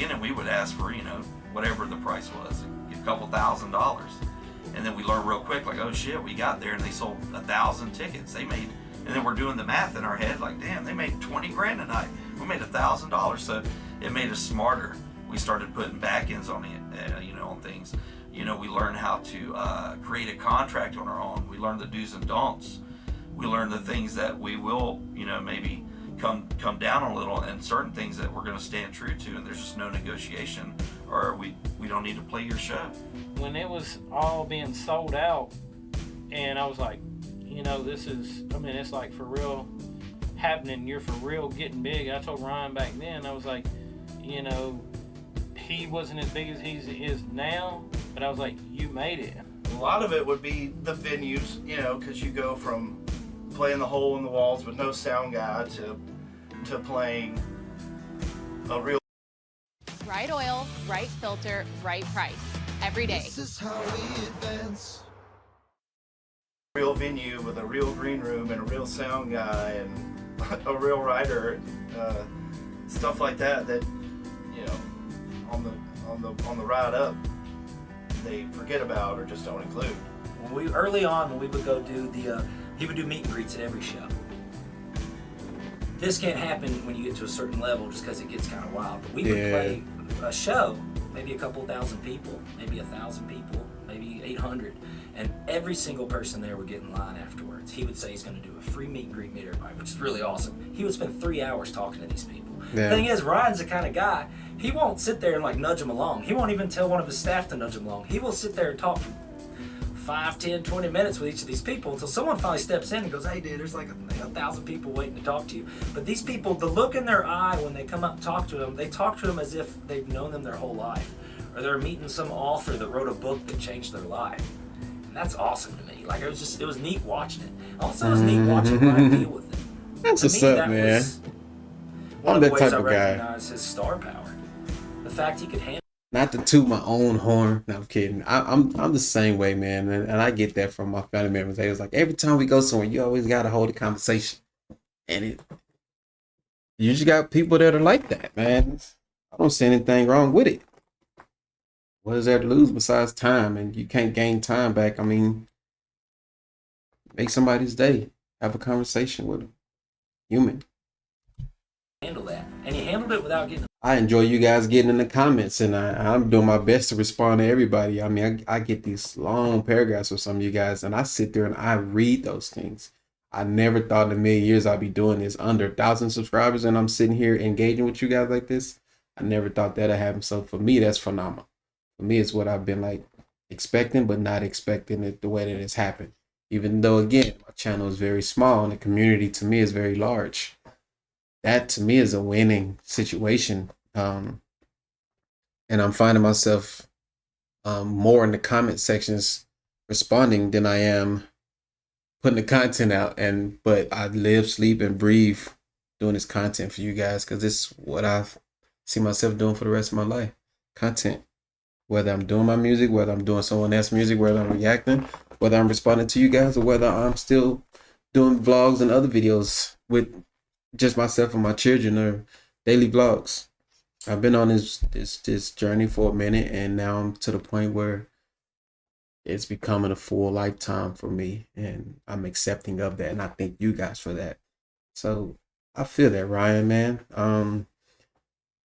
beginning, we would ask for, you know, whatever the price was, a couple $1,000. And then we learned real quick, like, oh shit, we got there and they sold 1,000 tickets. They made, and then we're doing the math in our head, like, damn, they made 20 grand a night. We made $1,000. So it made us smarter. We started putting back ends on it, you know, on things. You know, we learned how to create a contract on our own. We learned the do's and don'ts. We learned the things that we will, you know, maybe come down a little, and certain things that we're going to stand true to, and there's just no negotiation, or we don't need to play your show. When it was all being sold out, and I was like, you know, this is, I mean, it's like for real happening. You're for real getting big. I told Ryan back then, I was like, you know, he wasn't as big as he is now, but I was like, you made it. A lot of it would be the venues, you know, because you go from playing the hole in the walls with no sound guy to playing a real Right oil, right filter, right price. Every day. This is how we advance. Real venue with a real green room and a real sound guy and a real writer, stuff like that. That, you know, on the ride up, they forget about or just don't include. Early on, when we would go do he would do meet and greets at every show. This can't happen when you get to a certain level, just because it gets kind of wild. But we would play a show, maybe a couple thousand people, maybe 1,000 people, maybe 800, and every single person there would get in line afterwards. He would say he's going to do a free meet and greet, meet everybody, which is really awesome. He would spend 3 hours talking to these people. Yeah. The thing is, Ryan's the kind of guy, he won't sit there and like nudge them along. He won't even tell one of his staff to nudge him along. He will sit there and talk for 5, 10, 20 minutes with each of these people until someone finally steps in and goes, hey dude, there's like 1,000 people waiting to talk to you. But these people, the look in their eye when they come up and talk to him, they talk to him as if they've known them their whole life. Or they're meeting some author that wrote a book that changed their life. And that's awesome to me. Like, it was neat watching it. Also, it was neat watching Ryan deal with it. That's To what's me, up, that man. was one I'm of the that ways type I of guy. recognize his star power. The fact he could handle. Not to toot my own horn. No, I'm kidding. I'm the same way, man, and I get that from my family members. They was like, every time we go somewhere, you always gotta hold a conversation, and you just got people that are like that, man. I don't see anything wrong with it. What is there to lose besides time? And you can't gain time back. I mean, make somebody's day. Have a conversation with them. Human. Handle that. And he handled it without getting. I enjoy you guys getting in the comments, and I'm doing my best to respond to everybody. I mean, I get these long paragraphs with some of you guys, and I sit there and I read those things. I never thought in a million years I'd be doing this under 1,000 subscribers, and I'm sitting here engaging with you guys like this. I never thought that'd happen. So for me, that's phenomenal. For me, it's what I've been like expecting, but not expecting it the way that it's happened. Even though, again, my channel is very small and the community to me is very large. That to me is a winning situation. And I'm finding myself more in the comment sections responding than I am putting the content out. But I live, sleep, and breathe doing this content for you guys, because this is what I see myself doing for the rest of my life. Content. Whether I'm doing my music, whether I'm doing someone else's music, whether I'm reacting, whether I'm responding to you guys, or whether I'm still doing vlogs and other videos with just myself and my children, or daily vlogs. I've been on this journey for a minute, and now I'm to the point where it's becoming a full lifetime for me, and I'm accepting of that, and I thank you guys for that. So I feel that, Ryan, man.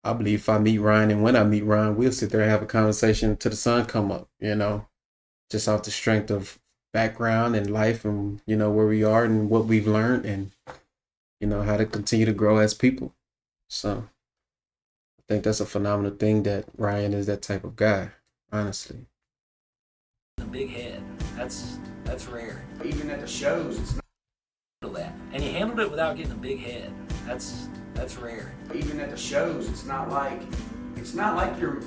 I believe if I meet Ryan, and when I meet Ryan, we'll sit there and have a conversation till the sun come up, you know, just off the strength of background and life, and, you know, where we are and what we've learned, and, you know, how to continue to grow as people. So I think that's a phenomenal thing that Ryan is that type of guy, honestly. A big head. That's rare. Even at the shows, it's not that. And he handled it without getting a big head. That's rare. Even at the shows, it's not like you're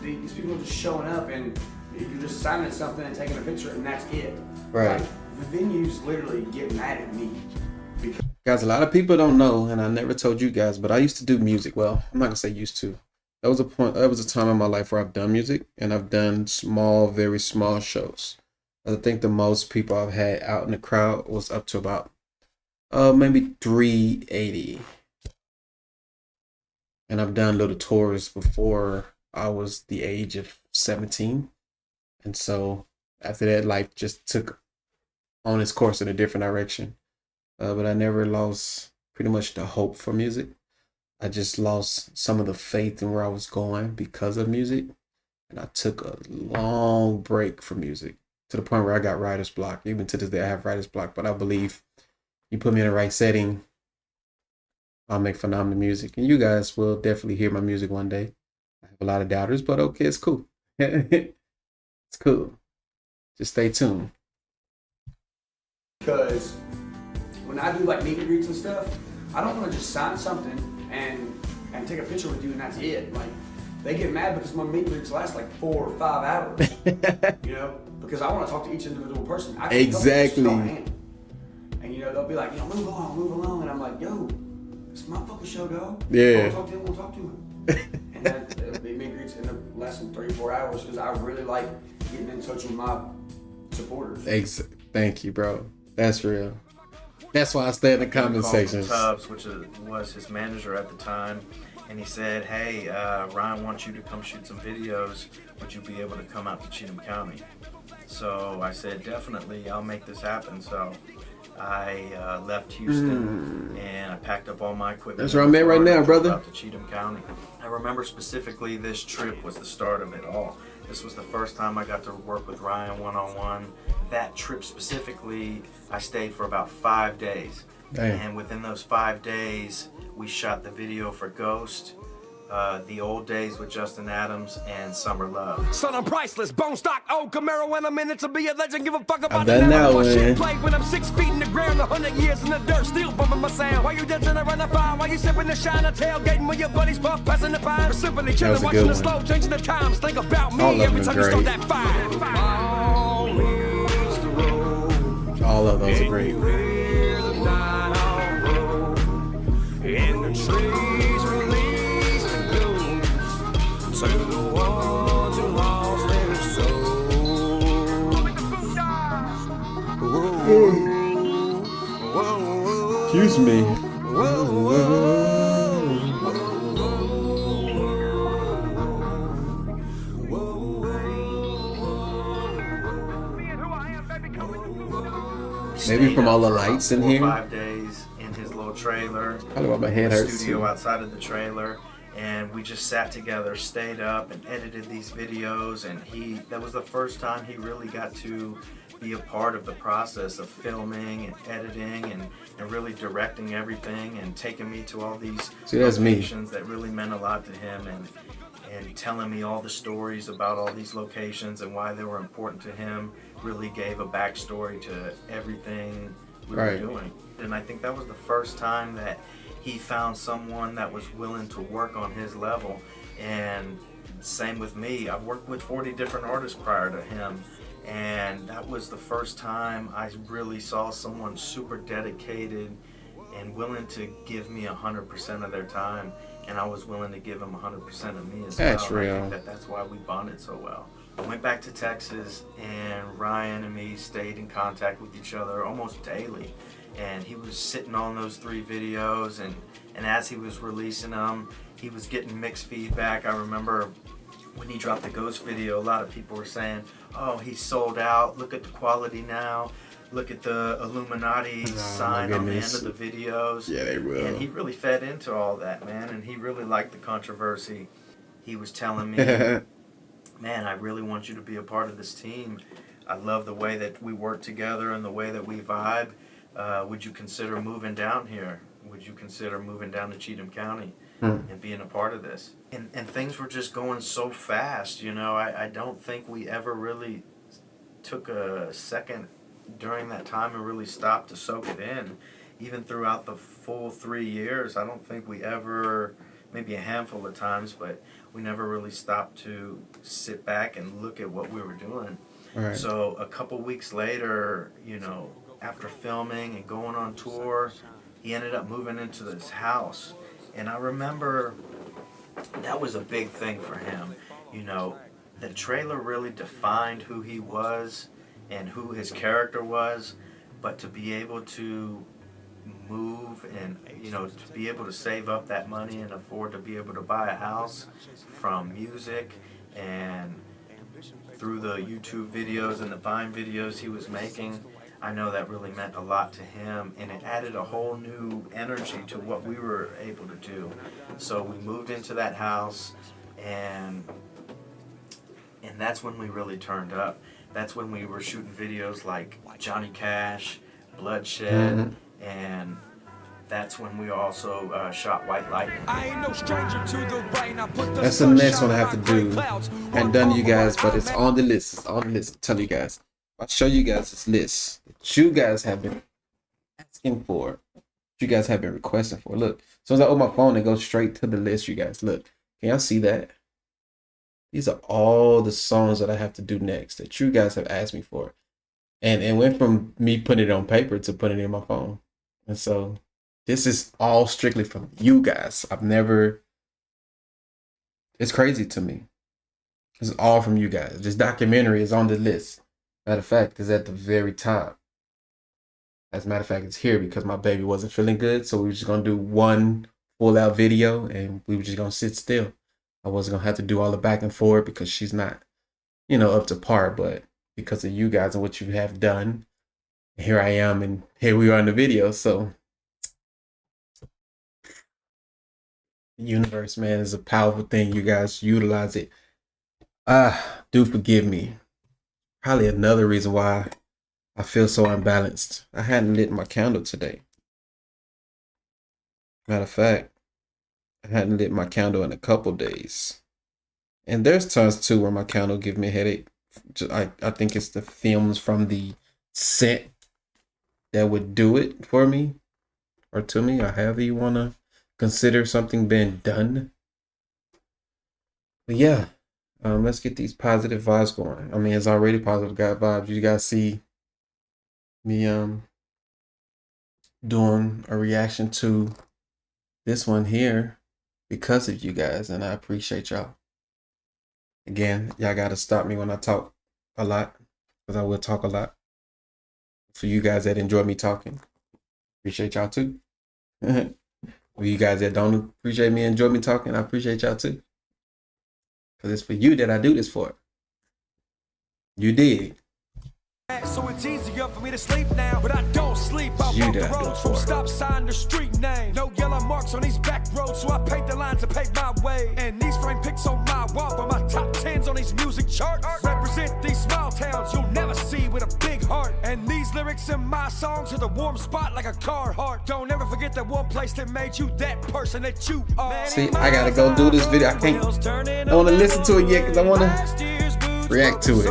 these people are just showing up and you're just signing something and taking a picture and that's it. Right. Like, the venues literally get mad at me. Guys, a lot of people don't know, and I never told you guys, but I used to do music. Well, I'm not gonna say used to. There was a time in my life where I've done music, and I've done small, very small shows. I think the most people I've had out in the crowd was up to about maybe 380. and I've done little tours before I was the age of 17. And so after that, life just took on its course in a different direction. But I never lost pretty much the hope for music. I just lost some of the faith in where I was going because of music. And I took a long break from music to the point where I got writer's block. Even to this day, I have writer's block. But I believe you put me in the right setting, I'll make phenomenal music. And you guys will definitely hear my music one day. I have a lot of doubters, but okay, it's cool. It's cool. Just stay tuned. Because when I do like meet and greets and stuff, I don't want to just sign something and take a picture with you and that's it. Like, they get mad because my meet and greets last like 4 or 5 hours. You know, because I want to talk to each individual person. I Exactly. And you know, they'll be like, you know, move along, and I'm like, yo, it's my fucking show, dog. Yeah. We'll talk to him, we'll talk to him. And then it'll be meet and greets in the less than 3 or 4 hours because I really like getting in touch with my supporters. Thank you, bro. That's real. That's why I stay in the comment sections. Tubbs, which was his manager at the time, and he said, "Hey, Ryan wants you to come shoot some videos. Would you be able to come out to Cheatham County?" So I said, "Definitely, I'll make this happen." So I left Houston and I packed up all my equipment. That's where I'm at right now, brother. Out to Cheatham County. I remember specifically this trip was the start of it all. This was the first time I got to work with Ryan one-on-one. That trip specifically, I stayed for about 5 days. Damn. And within those 5 days, we shot the video for Ghost, The Old Days with Justin Adams, and Summer Love. Son, I'm priceless. Bone stock, old Camaro, and I'm in it to be a legend. Give a fuck about I've done that one. Shit played when I'm 6 feet in the ground, 100 years in the dirt, still bumping my sound. Why you dancing around the fire? Why you sipping the shine? Tailgating with your buddies, puff, passing the pine. Or simply chilling, watching the slow, changing the times. Think about me every time you start that fire. All of those are great. Excuse me. Maybe from all the lights in here. 5 days in his little trailer. Probably why my head hurts Studio too. outside of the trailer, and we just sat together, stayed up, and edited these videos. And that was the first time he really got to be a part of the process of filming and editing and really directing everything and taking me to all these locations that really meant a lot to him and telling me all the stories about all these locations and why they were important to him. Really gave a backstory to everything we were doing. And I think that was the first time that he found someone that was willing to work on his level. And same with me. I've worked with 40 different artists prior to him. And that was the first time I really saw someone super dedicated and willing to give me 100% of their time. And I was willing to give them 100% of me as well. That's real. I think that's why we bonded so well. I went back to Texas, and Ryan and me stayed in contact with each other almost daily. And he was sitting on those 3 videos, and as he was releasing them, he was getting mixed feedback. I remember when he dropped the Ghost video, a lot of people were saying, "Oh, he's sold out. Look at the quality now. Look at the Illuminati sign on the end of the videos." Yeah, they will. And he really fed into all that, man, and he really liked the controversy. He was telling me, "Man, I really want you to be a part of this team. I love the way that we work together and the way that we vibe. Would you consider moving down here? Would you consider moving down to Cheatham County and being a part of this?" And things were just going so fast, you know. I don't think we ever really took a second during that time and really stopped to soak it in. Even throughout the full 3 years, I don't think we ever, maybe a handful of times, but we never really stopped to sit back and look at what we were doing. Right. So a couple weeks later, you know, after filming and going on tour, he ended up moving into this house. And I remember that was a big thing for him. You know, the trailer really defined who he was and who his character was, but to be able to move and, you know, to be able to save up that money and afford to be able to buy a house from music and through the YouTube videos and the Vine videos he was making. I know that really meant a lot to him, and it added a whole new energy to what we were able to do. So we moved into that house, and that's when we really turned up. That's when we were shooting videos like Johnny Cash, Bloodshed, and that's when we also shot White Lightning. I ain't no stranger to the rain. I put the That's the next one I have to do. I ain't done, you guys, but it's on the list. It's on the list. I'll tell you guys. I'll show you guys this list that you guys have been asking for. You guys have been requesting for. Look, as soon as I open my phone, it goes straight to the list, you guys. Look, can y'all see that? These are all the songs that I have to do next that you guys have asked me for. And it went from me putting it on paper to putting it in my phone. And so this is all strictly from you guys. It's crazy to me. This is all from you guys. This documentary is on the list. Matter of fact, it's at the very top. As a matter of fact, it's here because my baby wasn't feeling good. So we were just going to do one full out video and we were just going to sit still. I wasn't going to have to do all the back and forth because she's not, you know, up to par. But because of you guys and what you have done, here I am and here we are in the video. So the universe, man, is a powerful thing. You guys utilize it. Do forgive me. Probably another reason why I feel so unbalanced. I hadn't lit my candle today. Matter of fact, I hadn't lit my candle in a couple days. And there's times too where my candle give me a headache. I think it's the fumes from the scent that would do it for me or to me, or however you want to consider something being done. But yeah, let's get these positive vibes going. I mean, it's already positive vibes. You guys see me doing a reaction to this one here because of you guys, and I appreciate y'all. Again, y'all gotta stop me when I talk a lot, because I will talk a lot. For you guys that enjoy me talking, appreciate y'all too. For you guys that don't appreciate me, enjoy me talking, I appreciate y'all too. Because it's for you that I do this for. You did. So it's easier for me to sleep now, but I don't sleep. I walk the roads from stop sign to street name. No yellow marks on these back roads, so I paint the lines to pave my way. And these frame pics on my wall for my top 10s on these music charts represent these small towns you'll never see with a big heart. And these lyrics in my songs are the warm spot like a car heart. Don't ever forget that one place that made you that person that you are. See, I gotta go do this video. I want to listen to it yet because I want to react to it.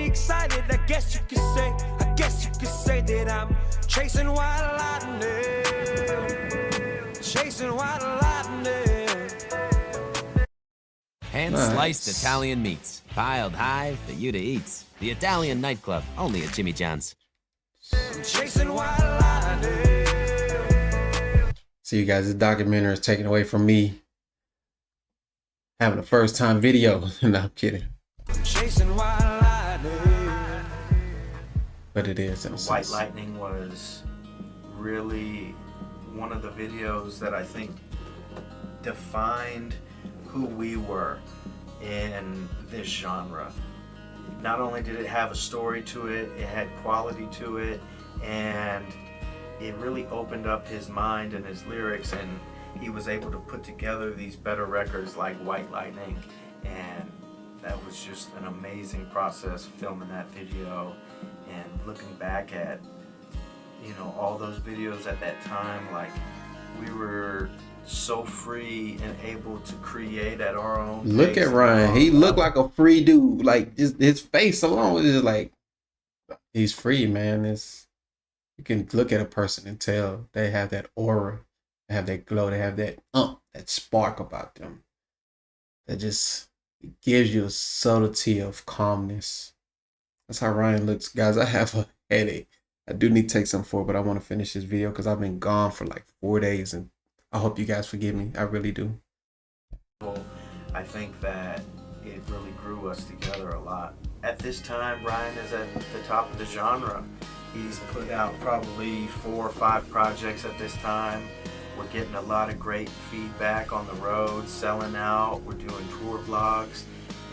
Excited, I guess you could say that I'm chasing white lightning, chasing white lightning. Hand-sliced Italian meats, piled high for you to eat. The Italian nightclub, only at Jimmy John's. I'm chasing white lightning. See, you guys, this documentary is taken away from me having a first-time video. No, I'm kidding. I'm chasing white lightning. But it is. White Lightning was really one of the videos that I think defined who we were in this genre. Not only did it have a story to it, it had quality to it, and it really opened up his mind and his lyrics, and he was able to put together these better records like White Lightning, and that was just an amazing process filming that video. And looking back at, you know, all those videos at that time, like, we were so free and able to create at our own pace. Look at Ryan. He looked like a free dude. Like, just his face alone is just like, he's free, man. You can look at a person and tell they have that aura, they have that glow, they have that spark about them that just gives you a subtlety of calmness. That's how Ryan looks. Guys, I have a headache. I do need to take some for it, but I want to finish this video because I've been gone for like 4 days, and I hope you guys forgive me. I really do. I think that it really grew us together a lot. at this time, Ryan is at the top of the genre. He's put out probably 4 or 5 projects at this time. We're getting a lot of great feedback on the road, selling out. We're doing tour vlogs.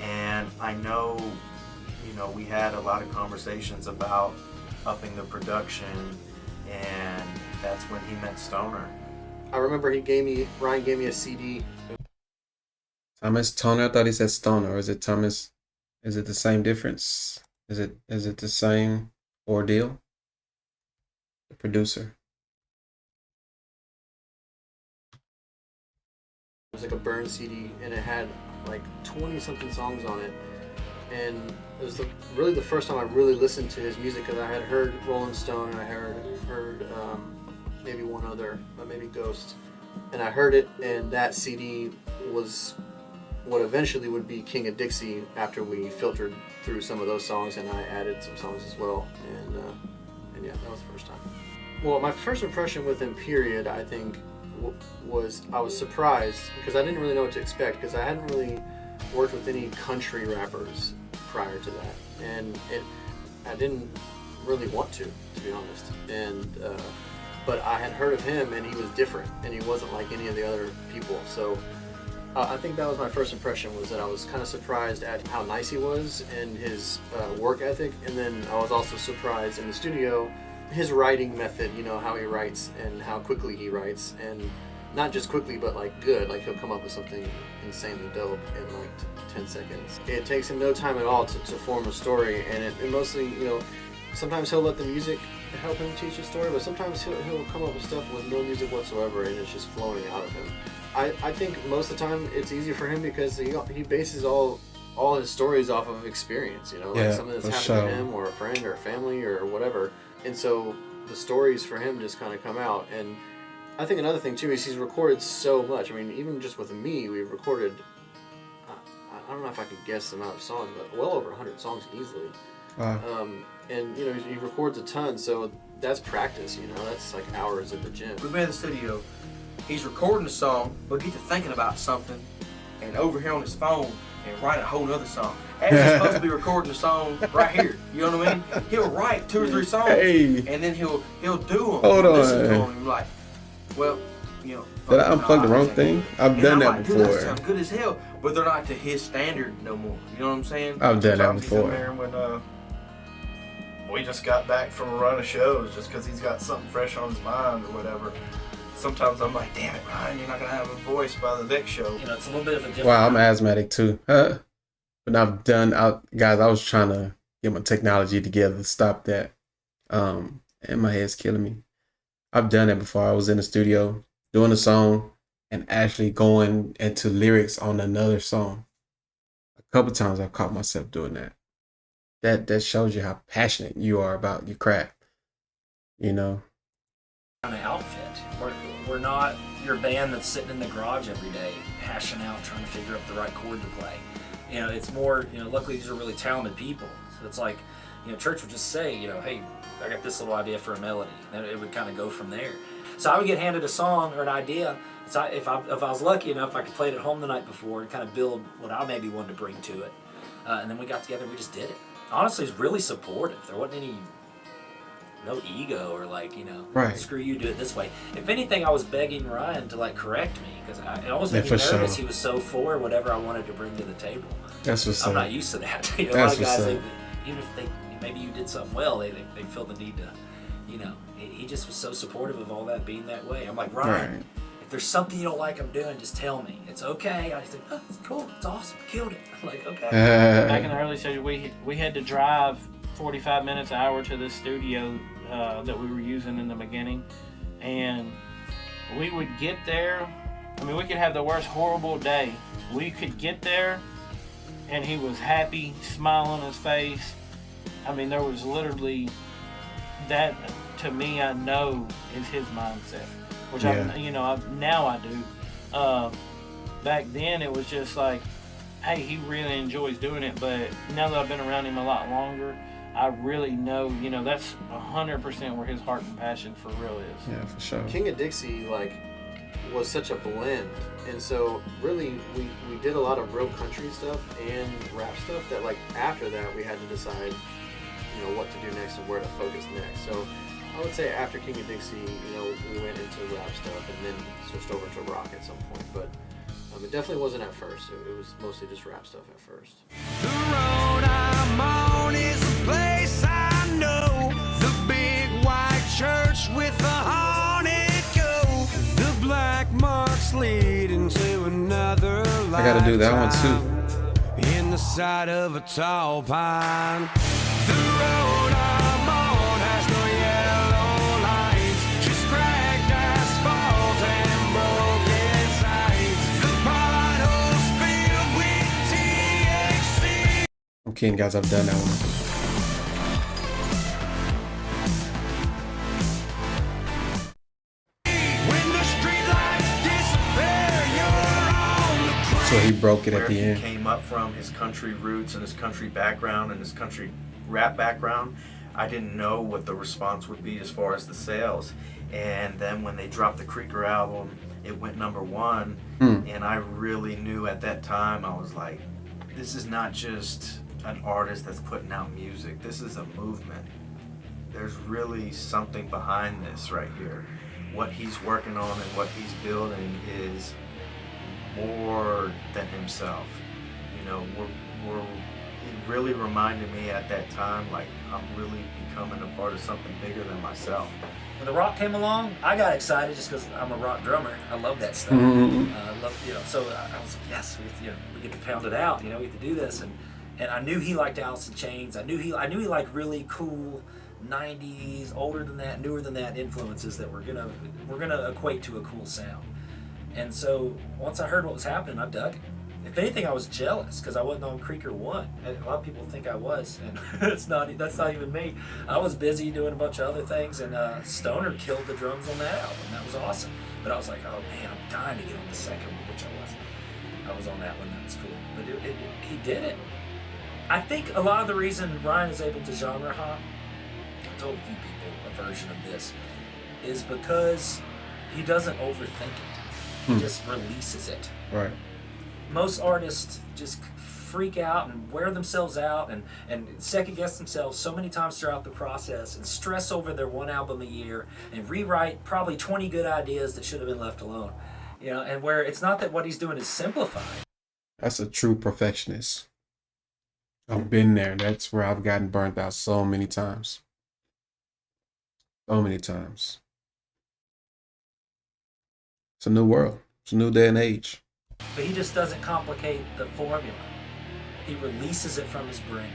And I know, we had a lot of conversations about upping the production, and that's when he met Stoner. I remember Ryan gave me a CD. Thomas Toner? I thought he said Stoner. Or is it Thomas? Is it the same difference? Is it the same ordeal? The producer. It was like a burn CD, and it had like 20 something songs on it. And it was really the first time I really listened to his music, because I had heard Rolling Stone, and I heard maybe one other, maybe Ghost. And I heard it, and that CD was what eventually would be King of Dixie after we filtered through some of those songs, and I added some songs as well. And yeah, that was the first time. Well, my first impression with him, period, I think, was I was surprised, because I didn't really know what to expect, because I hadn't really worked with any country rappers prior to that, and I didn't really want to be honest. And but I had heard of him, and he was different, and he wasn't like any of the other people. So I think that was my first impression, was that I was kind of surprised at how nice he was and his work ethic, and then I was also surprised in the studio his writing method, how he writes and how quickly he writes, and not just quickly, but like good. Like he'll come up with something insanely dope in like 10 seconds. It takes him no time at all to form a story, and it mostly, sometimes he'll let the music help him teach a story, but sometimes he'll come up with stuff with no music whatsoever, and it's just flowing out of him. I think most of the time it's easier for him because he bases all his stories off of experience, like something that's happened to him or a friend or a family or whatever. And so the stories for him just kind of come out. And I think another thing too is he's recorded so much. I mean, even just with me, we've recorded, I don't know if I can guess the amount of songs, but well over 100 songs easily. Wow. And he records a ton, so that's practice, that's like hours at the gym. We've been in the studio, he's recording a song, but get to thinking about something, and over here on his phone, and write a whole nother song. As he's supposed to be recording a song right here, you know what I mean? He'll write 2 or 3 songs, and then he'll do them. Hold on. Listen to them, and like, well, did I unplug the wrong thing? I've done that before. Dude, that sounds good as hell, but they're not to his standard no more. You know what I'm saying? I've done that Sometimes he's in before. there when we just got back from a run of shows, just because he's got something fresh on his mind or whatever. Sometimes I'm like, damn it, Ryan, you're not gonna have a voice by the next show. It's a little bit of a different. Wow, I'm asthmatic too. But guys, I was trying to get my technology together to stop that. And my head's killing me. I've done it before. I was in the studio doing a song and actually going into lyrics on another song. A couple times I've caught myself doing that. That shows you how passionate you are about your craft. Kind of outfit. We're not your band that's sitting in the garage every day hashing out trying to figure out the right chord to play. It's more, luckily these are really talented people. So it's like, church would just say, hey, I got this little idea for a melody. And it would kind of go from there. So I would get handed a song or an idea. So if I was lucky enough, I could play it at home the night before and kind of build what I maybe wanted to bring to it. And then we got together and we just did it. Honestly, it's really supportive. There wasn't no ego or right. Screw you, do it this way. If anything, I was begging Ryan to correct me, because it almost made me nervous. Sure. He was so for whatever I wanted to bring to the table. That's what's I'm up. not used to that. A lot of guys, even if maybe you did something well, they feel the need to, he just was so supportive of all that being that way. I'm like, Ryan, right. If there's something you don't like I'm doing, just tell me. It's okay. I said, oh, it's cool. It's awesome. Killed it. I'm like, okay. Back in the early stages, we had to drive 45 minutes, an hour to the studio that we were using in the beginning, and we would get there. I mean, we could have the worst horrible day. We could get there, and he was happy, smile on his face. I mean, there was literally that. To me, I know is his mindset, which now I do. Back then, it was just like, hey, he really enjoys doing it. But now that I've been around him a lot longer, I really know, that's 100% where his heart and passion for real is. Yeah, for sure. King of Dixie, was such a blend. And so really we did a lot of real country stuff and rap stuff that like after that we had to decide, you know, what to do next and where to focus next. So I would say after King of Dixie, you know, we went into rap stuff and then switched over to rock at some point. But it definitely wasn't at first. It was mostly just rap stuff at first. The road I'm on is a place I know. The big white church with the haunted ghost. The black marks leading to another lifetime. I gotta do that one too. In the side of a tall pine. The road I'm on has no yellow lights, just cracked asphalt and broken signs. The potholes filled with THC. I'm kidding, guys. I've done that one. So he broke it at the end. He came up from his country roots and his country background and his country rap background. I didn't know what the response would be as far as the sales. And then when they dropped the Creeker album, it went #1. And I really knew at that time, I was like, this is not just an artist that's putting out music. This is a movement. There's really something behind this right here. What he's working on and what he's building is more than himself. You know, it really reminded me at that time, like, I'm really becoming a part of something bigger than myself. When the rock came along, I got excited just because I'm a rock drummer. I love that stuff. I love, you know, so I was like, yes, we get to pound it out. You know, we get to do this, and I knew he liked Alice in Chains. I knew he liked really cool '90s, older than that, newer than that influences that we're gonna equate to a cool sound. And so once I heard what was happening, I dug it. If anything, I was jealous because I wasn't on Creeker 1. And a lot of people think I was, and that's not even me. I was busy doing a bunch of other things, and Stoner killed the drums on that album. That was awesome. But I was like, oh man, I'm dying to get on the second one, which I wasn't. I was on that one. That was cool. But he did it. I think a lot of the reason Ryan is able to genre hop, I told a few people a version of this, is because he doesn't overthink it. He just releases it. Right. Most artists just freak out and wear themselves out and second guess themselves so many times throughout the process and stress over their one album a year and rewrite probably 20 good ideas that should have been left alone. You know, and where it's not that what he's doing is simplified. That's a true perfectionist. I've been there. That's where I've gotten burnt out so many times. So many times. It's a new world. It's a new day and age. But he just doesn't complicate the formula. He releases it from his brain.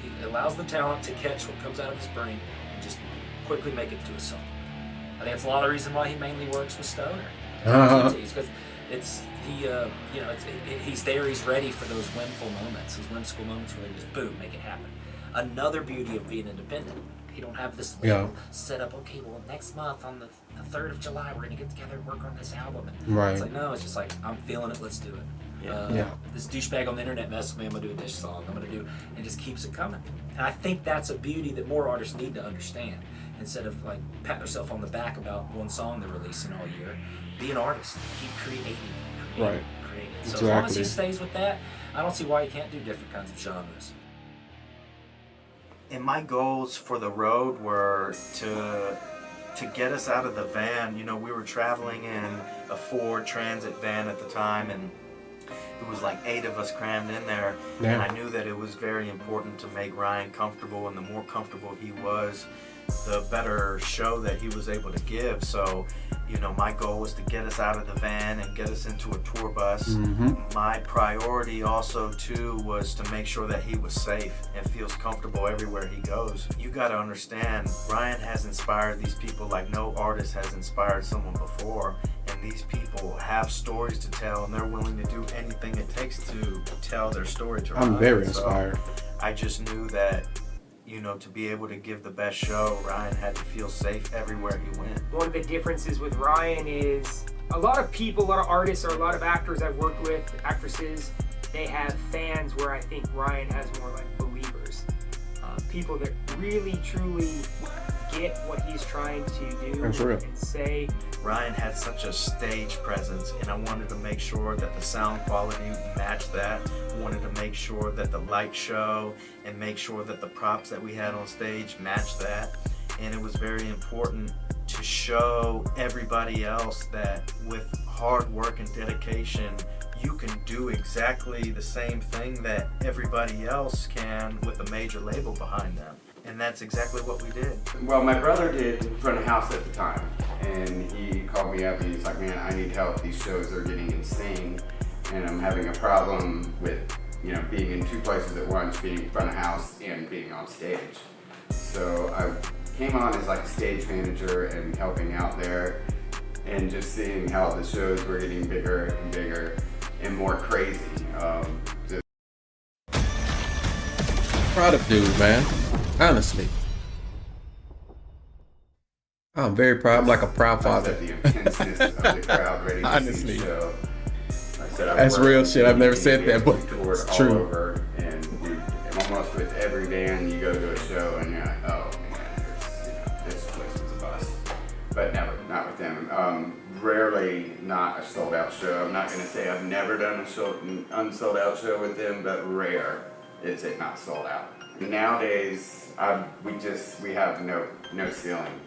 He allows the talent to catch what comes out of his brain and just quickly make it to a song. I think it's a lot of the reason why he mainly works with Stoner. Because he's there, he's ready for those whimsical moments where they just boom, make it happen. Another beauty of being independent. You don't have this label set up, okay, well, next month on the 3rd of July, we're going to get together and work on this album. And right. It's like, no, it's just like, I'm feeling it, let's do it. This douchebag on the internet messed with me, I'm going to do a dish song, I'm going to do, and just keeps it coming. And I think that's a beauty that more artists need to understand. Instead of like patting yourself on the back about one song they're releasing all year, be an artist, keep creating. Right. So as long as he stays with that, I don't see why he can't do different kinds of genres. And my goals for the road were to get us out of the van. You know, we were traveling in a Ford Transit van at the time, and it was like 8 of us crammed in there. Yeah. And I knew that it was very important to make Ryan comfortable, and the more comfortable he was, the better show that he was able to give. So, you know, my goal was to get us out of the van and get us into a tour bus. My priority also too was to make sure that he was safe and feels comfortable everywhere he goes. You got to understand, Ryan has inspired these people like no artist has inspired someone before, and these people have stories to tell, and they're willing to do anything it takes to tell their story to Ryan. I'm very inspired. I just knew that, you know, to be able to give the best show, Ryan had to feel safe everywhere he went. One of the differences with Ryan is a lot of people, a lot of artists, or a lot of actors I've worked with, actresses, they have fans where I think Ryan has more like believers. People that really, truly get what he's trying to do That's real. and say. Ryan had such a stage presence, and I wanted to make sure that the sound quality matched that. I wanted to make sure that the light show and make sure that the props that we had on stage matched that. And it was very important to show everybody else that with hard work and dedication, you can do exactly the same thing that everybody else can with a major label behind them. And that's exactly what we did. Well, my brother did front of house at the time, and he called me up and he's like, man, I need help. These shows are getting insane, and I'm having a problem with, you know, being in two places at once, being front of house and being on stage. So I came on as like a stage manager and helping out there, and just seeing how the shows were getting bigger and bigger and more crazy. Proud of dude, man. Honestly, I'm very proud. I'm like a proud father. The intenseness of the crowd ready to Honestly, see the show. Like I said, that's real shit. I've never said that, but toured it's all true. over, and almost with every band you go to a show and you're like, oh man, this place was a bust. But never, not with them. Rarely not a sold out show. I'm not gonna say I've never done an unsold out show with them, but rare is it not sold out. Nowadays, we have no ceiling.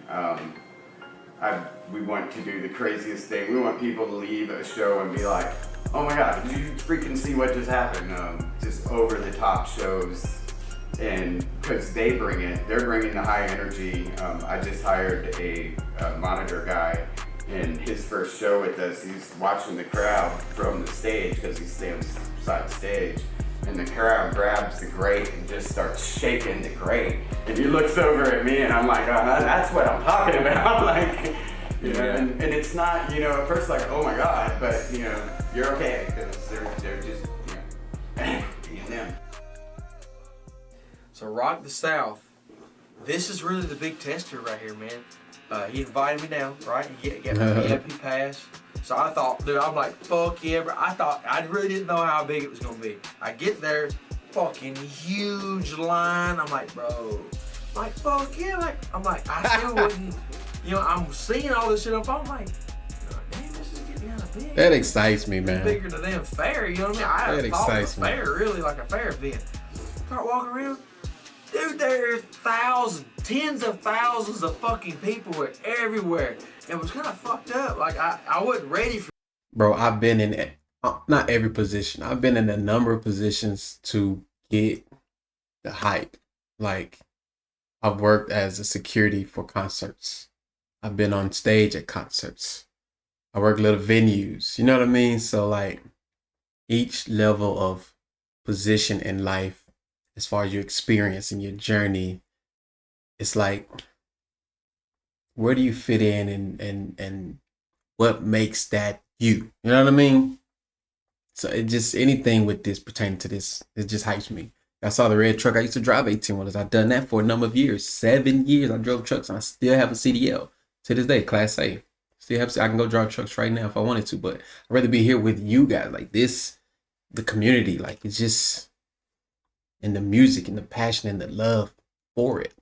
We want to do the craziest thing. We want people to leave a show and be like, oh my God, did you freaking see what just happened? Just over the top shows. And because they're bringing the high energy. I just hired a monitor guy, and his first show with us, he's watching the crowd from the stage because he's standing beside the stage. And the crowd grabs the grate and just starts shaking the grate. And he looks over at me and I'm like, oh, that's what I'm talking about. Like, you know, and it's not, you know, at first like, oh my God, but you know, you're okay because they're just, you know, being them. So Rock the South, this is really the big tester right here, man. He invited me down, right? He got me VIP pass. So I thought, dude, I'm like, fuck yeah, bro. I really didn't know how big it was gonna be. I get there, fucking huge line. I'm like, bro, like, fuck yeah. Like, I'm like, I still wouldn't, you know, I'm seeing all this shit on phone. I'm like, damn, this is getting kind of big. That excites me, man. Bigger than damn fair, you know what I mean? I thought it was fair, really, like a fair event. Start walking around. Dude, there's tens of thousands of fucking people were everywhere. It was kind of fucked up. Like, I wasn't ready for. Bro, I've been in, not every position. I've been in a number of positions to get the hype. Like, I've worked as a security for concerts. I've been on stage at concerts. I work little venues. You know what I mean? So, like, each level of position in life, as far as your experience and your journey, it's like, where do you fit in and what makes that you? You know what I mean? So it just, anything with this pertaining to this, it just hypes me. I saw the red truck. I used to drive 18-wheelers. I've done that for a number of years. 7 years I drove trucks and I still have a CDL. To this day, Class A. Still have, I can go drive trucks right now if I wanted to, but I'd rather be here with you guys. Like this, the community, like it's just, and the music and the passion and the love for it.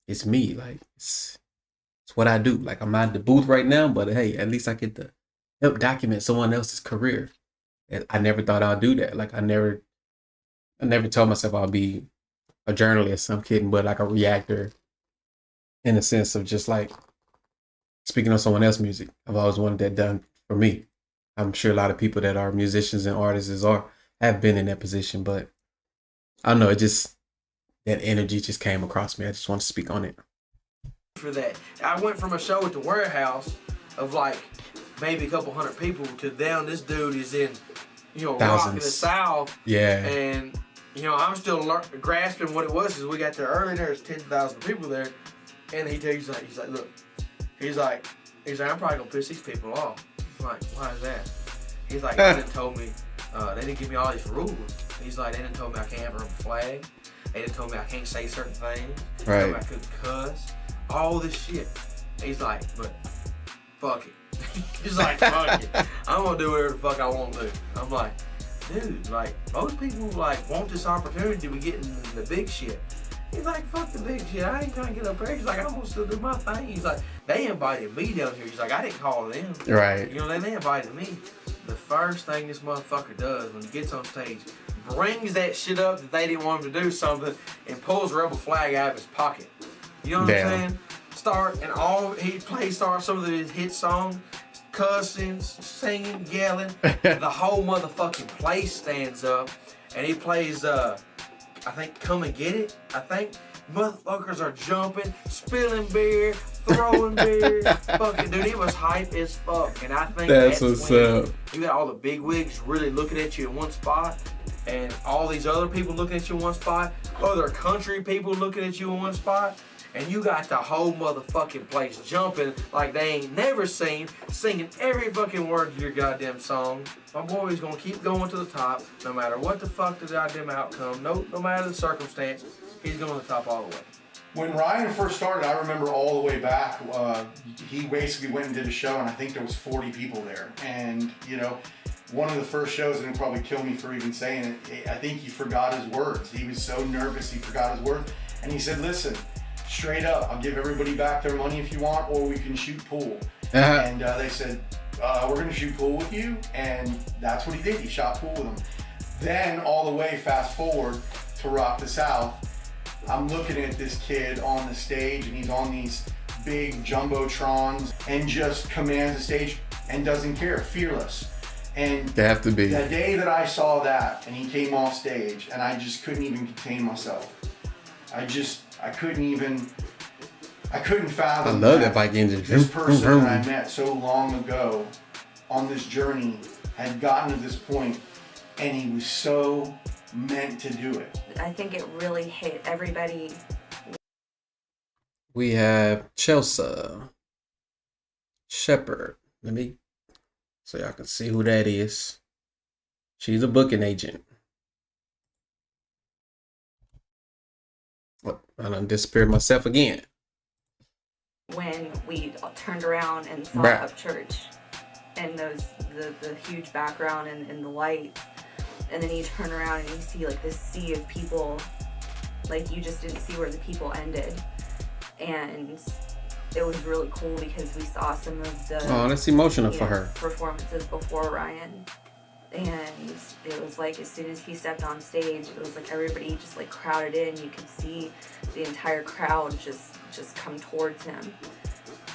It's me. Like it's what I do. Like I'm at the booth right now, but hey, at least I get to help document someone else's career. And I never thought I'd do that. Like I never told myself I'll be a journalist. I'm kidding, but like a reactor in the sense of just like speaking on someone else's music. I've always wanted that done for me. I'm sure a lot of people that are musicians and artists have been in that position, but I don't know, it just, that energy just came across me. I just want to speak on it. For that, I went from a show at the warehouse of like maybe a couple hundred people to down this dude is in, you know, rocking the South. Yeah. And, you know, I'm still grasping what it was because we got there early. There's 10,000 people there. And he's like, look, he's like, I'm probably going to piss these people off. I'm like, why is that? He's like, they didn't told me, they didn't give me all these rules. He's like, they didn't told me I can't have a flag. They didn't told me I can't say certain things. They told me I couldn't cuss. All this shit. He's like, but fuck it. He's like, fuck it. I'm gonna do whatever the fuck I want to do. I'm like, dude, like most people like want this opportunity to be getting the big shit. He's like, fuck the big shit. I ain't trying to get up there. He's like, I'm gonna still do my thing. He's like, they invited me down here. He's like, I didn't call them. Right. You know, they invited me. The first thing this motherfucker does when he gets on stage, brings that shit up that they didn't want him to do something and pulls a rebel flag out of his pocket. You know what I'm saying? Starts some of his hit songs, cussing, singing, yelling. The whole motherfucking place stands up and he plays I think Come and Get It. I think motherfuckers are jumping, spilling beer, throwing beer. Fucking dude, it was hype as fuck. And I think that's what's when up. you got all the big wigs really looking at you in one spot, and all these other people looking at you in one spot, other country people looking at you in one spot, and you got the whole motherfucking place jumping like they ain't never seen, singing every fucking word of your goddamn song. My boy's gonna keep going to the top, no matter what the fuck the goddamn outcome, no matter the circumstance, he's going to the top all the way. When Ryan first started, I remember all the way back, he basically went and did a show, and I think there was 40 people there. And, you know, one of the first shows, and it'll probably kill me for even saying it, I think he forgot his words. He was so nervous, he forgot his words. And he said, listen, straight up, I'll give everybody back their money if you want, or we can shoot pool. And they said, we're going to shoot pool with you. And that's what he did. He shot pool with them. Then all the way fast forward to Rock the South, I'm looking at this kid on the stage, and he's on these big jumbotrons and just commands the stage and doesn't care, fearless. And they have to be. The day that I saw that and he came off stage, and I just couldn't even contain myself. I couldn't fathom. I love that bike engine. This person that I met so long ago on this journey had gotten to this point, and he was so meant to do it. I think it really hit everybody. We have Chelsea Shepherd. Let me, so y'all can see who that is. She's a booking agent. Oh, I done disappeared myself again. When we turned around and saw Right. Upchurch and the huge background and the lights, and then you turn around and you see like this sea of people, like you just didn't see where the people ended. And it was really cool because we saw some of the That's emotional for her. performances before Ryan. And it was like as soon as he stepped on stage, it was like everybody just like crowded in. You could see the entire crowd just come towards him.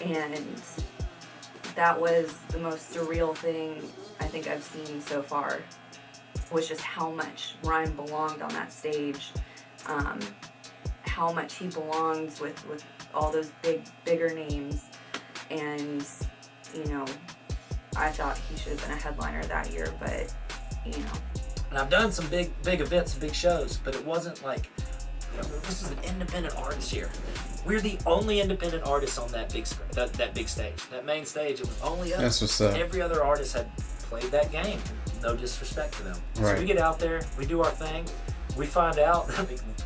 And that was the most surreal thing I think I've seen so far, was just how much Ryan belonged on that stage, how much he belongs with all those bigger names. And, you know, I thought he should have been a headliner that year, but, you know. And I've done some big events and big shows, but it wasn't like, you know, this is an independent artist here. We're the only independent artists on that big that big stage. That main stage, it was only us. That's what's up. Every other artist had played that game. No disrespect to them. Right. So we get out there, we do our thing. We find out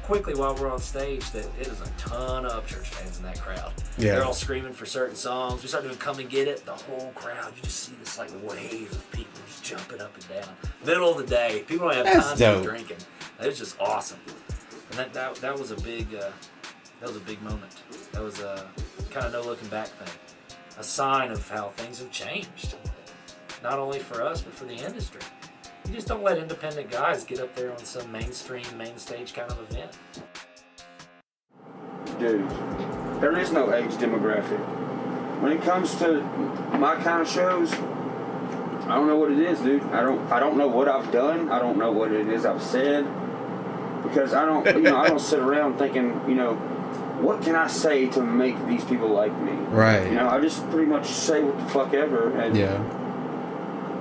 quickly while we're on stage that it is a ton of Upchurch fans in that crowd. Yeah. They're all screaming for certain songs. We start doing Come and Get It. The whole crowd, you just see this like wave of people just jumping up and down. Middle of the day, people don't have That's time dope. to be drinking. It was just awesome. And that was a big moment. That was a kind of no looking back thing. A sign of how things have changed, not only for us but for the industry. You just don't let independent guys get up there on some mainstream, main stage kind of event. Dude, there is no age demographic. When it comes to my kind of shows, I don't know what it is, dude. I don't know what I've done. I don't know what it is I've said, because I don't sit around thinking, what can I say to make these people like me? Right. I just pretty much say what the fuck ever, and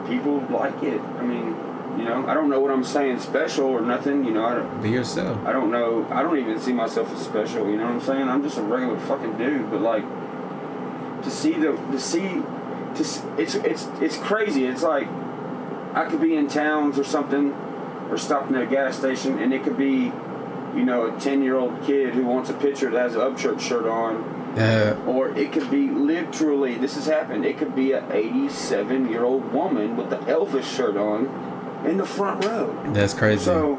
people like it. I mean, I don't know what I'm saying special or nothing. I don't be yourself. I don't know. I don't even see myself as special. You know what I'm saying? I'm just a regular fucking dude. But like, it's crazy. It's like I could be in towns or something, or stopping at a gas station, and it could be, a 10-year-old kid who wants a picture that has an Upchurch shirt on. Or it could be literally, this has happened, it could be an 87-year-old woman with the Elvis shirt on in the front row. That's crazy. So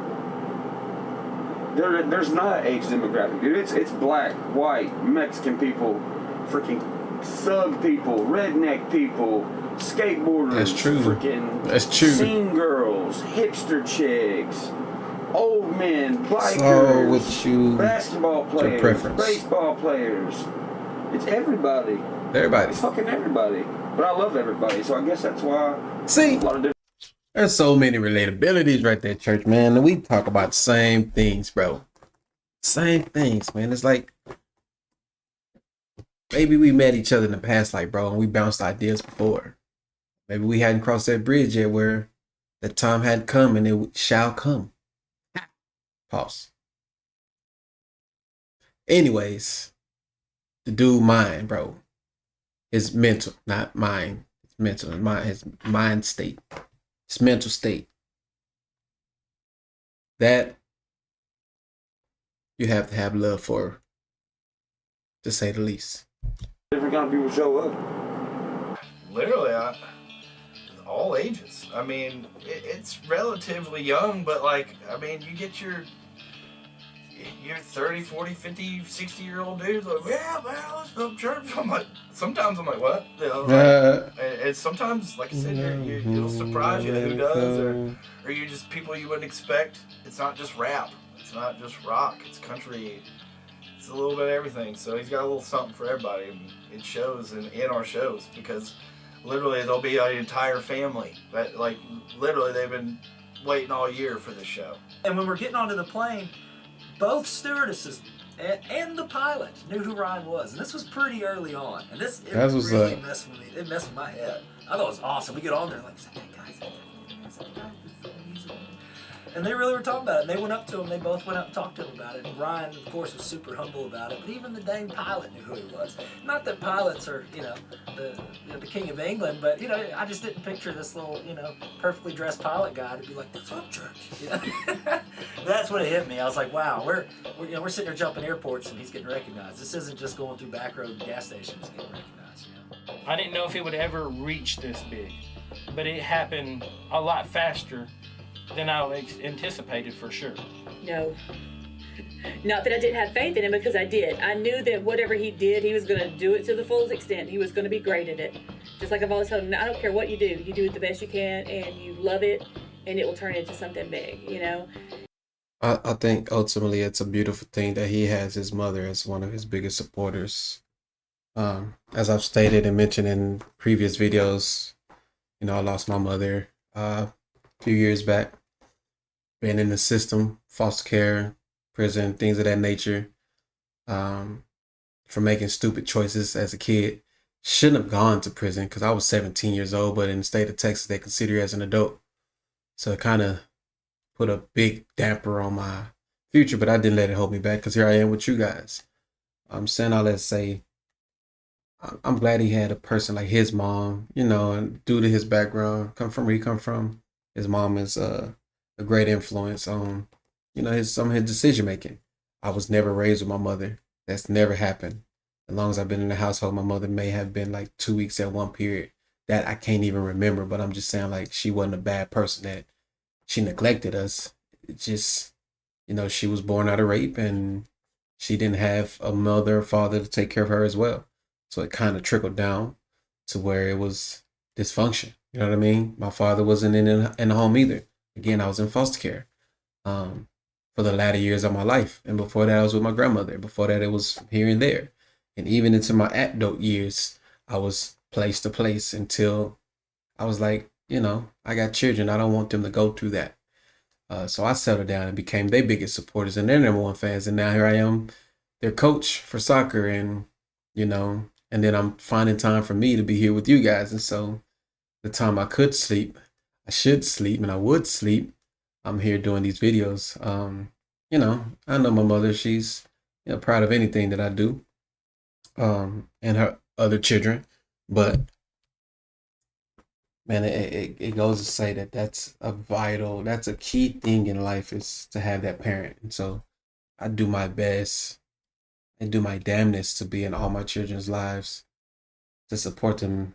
there's not an age demographic, dude. It's black, white, Mexican people, freaking thug people, redneck people, skateboarders. That's true. Freaking That's true. scene girls, hipster chicks, old men, bikers, So with you, basketball your players, preference. baseball players. It's everybody. Everybody. It's fucking everybody. But I love everybody, so I guess that's why. See, a lot of different. there's so many relatabilities right there, church, man. And we talk about the same things, bro. Same things, man. It's like maybe we met each other in the past, like, bro, and we bounced ideas before. Maybe we hadn't crossed that bridge yet where the time hadn't come and it shall come. Pause. Anyways, the dude mine, bro, is mental, not mine. It's mental. His mind state. His mental state. That you have to have love for, to say the least. Different kind of people show up. Literally, all ages. I mean, it's relatively young, but like, I mean, you get your 30, 40, 50, 60-year-old dudes like, yeah, man, let's go to church. Sometimes I'm like, what? You know, and sometimes, like I said, it'll surprise you who does, or you just people you wouldn't expect. It's not just rap. It's not just rock. It's country. It's a little bit of everything. So he's got a little something for everybody. And it shows in our shows because literally there'll be an entire family that, like, literally they've been waiting all year for this show. And when we're getting onto the plane, both stewardesses and the pilot knew who Ryan was, and this was pretty early on. And this really messed with me. It messed with my head. I thought it was awesome. We get on there like, hey guys, and they really were talking about it. And they went up to him. They both went up and talked to him about it. And Ryan, of course, was super humble about it. But even the dang pilot knew who he was. Not that pilots are, the king of England, but I just didn't picture this little, perfectly dressed pilot guy to be like, "That's Upchurch." That's when it hit me. I was like, "Wow, we're sitting there jumping airports, and he's getting recognized. This isn't just going through back road gas stations getting recognized." I didn't know if it would ever reach this big, but it happened a lot faster than I anticipated for sure. No. Not that I didn't have faith in him, because I did. I knew that whatever he did, he was going to do it to the fullest extent. He was going to be great at it. Just like I've always told him, I don't care what you do it the best you can, and you love it, and it will turn into something big, I think ultimately it's a beautiful thing that he has his mother as one of his biggest supporters. As I've stated and mentioned in previous videos, I lost my mother a few years back. Been in the system, foster care, prison, things of that nature, for making stupid choices as a kid. Shouldn't have gone to prison because I was 17 years old, but in the state of Texas, they consider you as an adult. So it kind of put a big damper on my future, but I didn't let it hold me back because here I am with you guys. I'm saying all that to say, I'm glad he had a person like his mom, and due to his background, come from where he come from, his mom is a great influence on, some of his decision making. I was never raised with my mother. That's never happened. As long as I've been in the household, my mother may have been like 2 weeks at one period that I can't even remember, but I'm just saying, like, she wasn't a bad person that she neglected us. It just, she was born out of rape and she didn't have a mother or father to take care of her as well. So it kind of trickled down to where it was dysfunction. You know what I mean? My father wasn't in the home either. Again, I was in foster care for the latter years of my life. And before that, I was with my grandmother. Before that, it was here and there. And even into my adult years, I was place to place until I was like, I got children. I don't want them to go through that. So I settled down and became their biggest supporters and their number one fans. And now here I am, their coach for soccer. And, and then I'm finding time for me to be here with you guys. And so the time I could sleep, I should sleep, and I would sleep, I'm here doing these videos. I know my mother, she's proud of anything that I do, and her other children, but man, it goes to say that that's a key thing in life, is to have that parent. And so I do my best and do my damnness to be in all my children's lives, to support them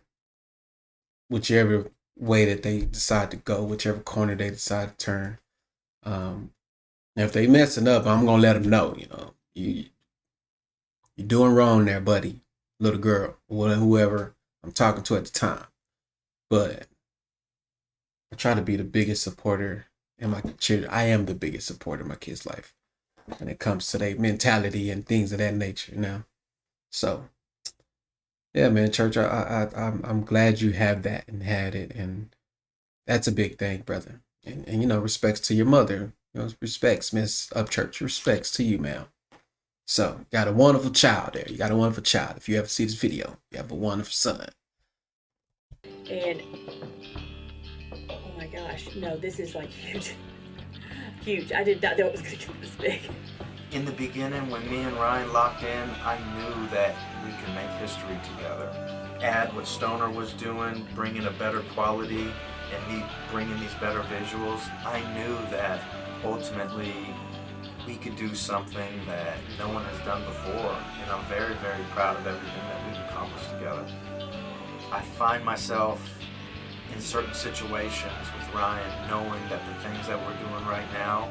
whichever way that they decide to go, whichever corner they decide to turn. If they messing up, I'm gonna let them know. You're doing wrong there, buddy, little girl, whoever I'm talking to at the time. But I try to be the biggest supporter in my children. I am the biggest supporter in my kids' life when it comes to their mentality and things of that nature now. So, yeah, man, church, I'm glad you have that and had it. And that's a big thing, brother. And respects to your mother. Respects, Miss Upchurch. Respects to you, ma'am. So, got a wonderful child there. You got a wonderful child. If you ever see this video, you have a wonderful son. And oh my gosh, no, this is like huge. Huge. I did not know it was going to get this big. In the beginning, when me and Ryan locked in, I knew that we could make history together. Add what Stoner was doing, bringing a better quality, and me bringing these better visuals, I knew that ultimately we could do something that no one has done before, and I'm very, very proud of everything that we've accomplished together. I find myself in certain situations with Ryan knowing that the things that we're doing right now,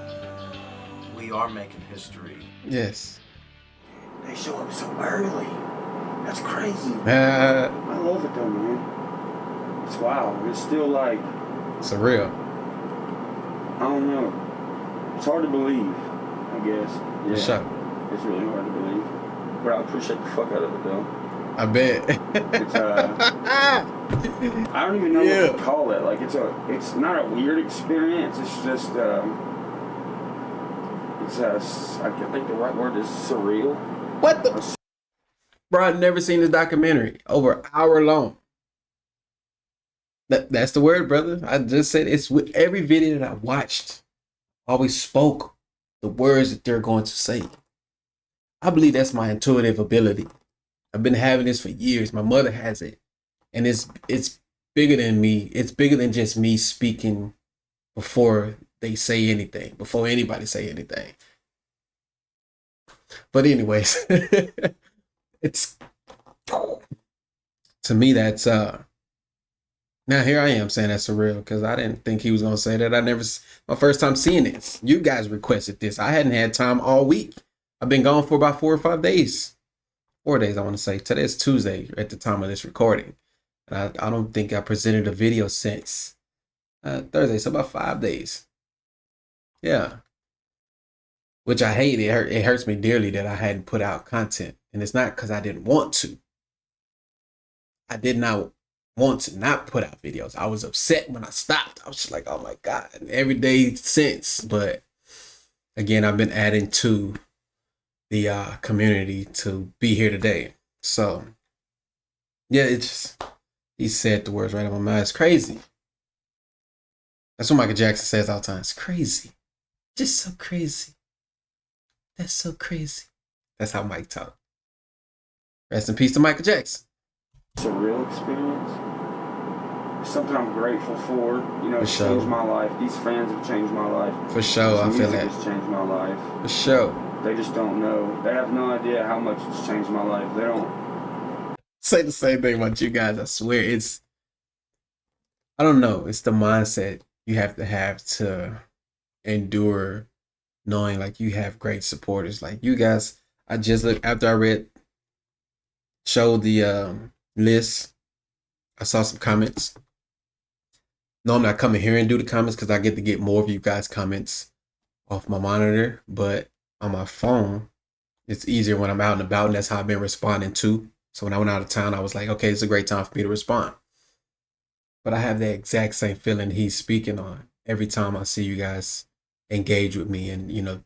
we are making history. Yes. They show up so early. That's crazy. I love it though, man. It's wild. It's still like surreal. I don't know. It's hard to believe, I guess. Yeah. Sure. It's really hard to believe. But I appreciate the fuck out of it though. I bet. It's I don't even know what to call it. Like it's not a weird experience. It's just I can think the right word is surreal. What the? Bro, I've never seen this documentary. Over an hour long. That's the word, brother. I just said it's with every video that I watched. Always spoke the words that they're going to say. I believe that's my intuitive ability. I've been having this for years. My mother has it. And it's bigger than me. It's bigger than just me speaking before they say anything, before anybody say anything. But anyways, it's to me that's now here I am saying that's surreal because I didn't think he was gonna say that. My first time seeing this. You guys requested this. I hadn't had time all week. I've been gone for about 4 or 5 days. 4 days, I want to say. Today's Tuesday at the time of this recording. And I don't think I presented a video since Thursday, so about 5 days. Yeah. Which I hate. It hurts me dearly that I hadn't put out content. And it's not because I didn't want to. I did not want to not put out videos. I was upset when I stopped. I was just like, oh my God. And every day since. But again, I've been adding to the community to be here today. So yeah, he said the words right out of my mouth. It's crazy. That's what Michael Jackson says all the time. It's crazy. Just so crazy. That's so crazy. That's how Mike talked. Rest in peace to Michael Jackson. It's a real experience. It's something I'm grateful for. It's changed my life. These fans have changed my life. For sure, I feel that. It's changed my life. For sure. They just don't know. They have no idea how much it's changed my life. They don't say the same thing about you guys. I swear. I don't know. It's the mindset you have to endure knowing like you have great supporters. Like you guys, I just looked after I showed the list. I saw some comments. Normally I come in here and do the comments because I get to get more of you guys' comments off my monitor, but on my phone, it's easier when I'm out and about, and that's how I've been responding too. So when I went out of town, I was like, okay, it's a great time for me to respond. But I have that exact same feeling he's speaking on every time I see you guys engage with me and,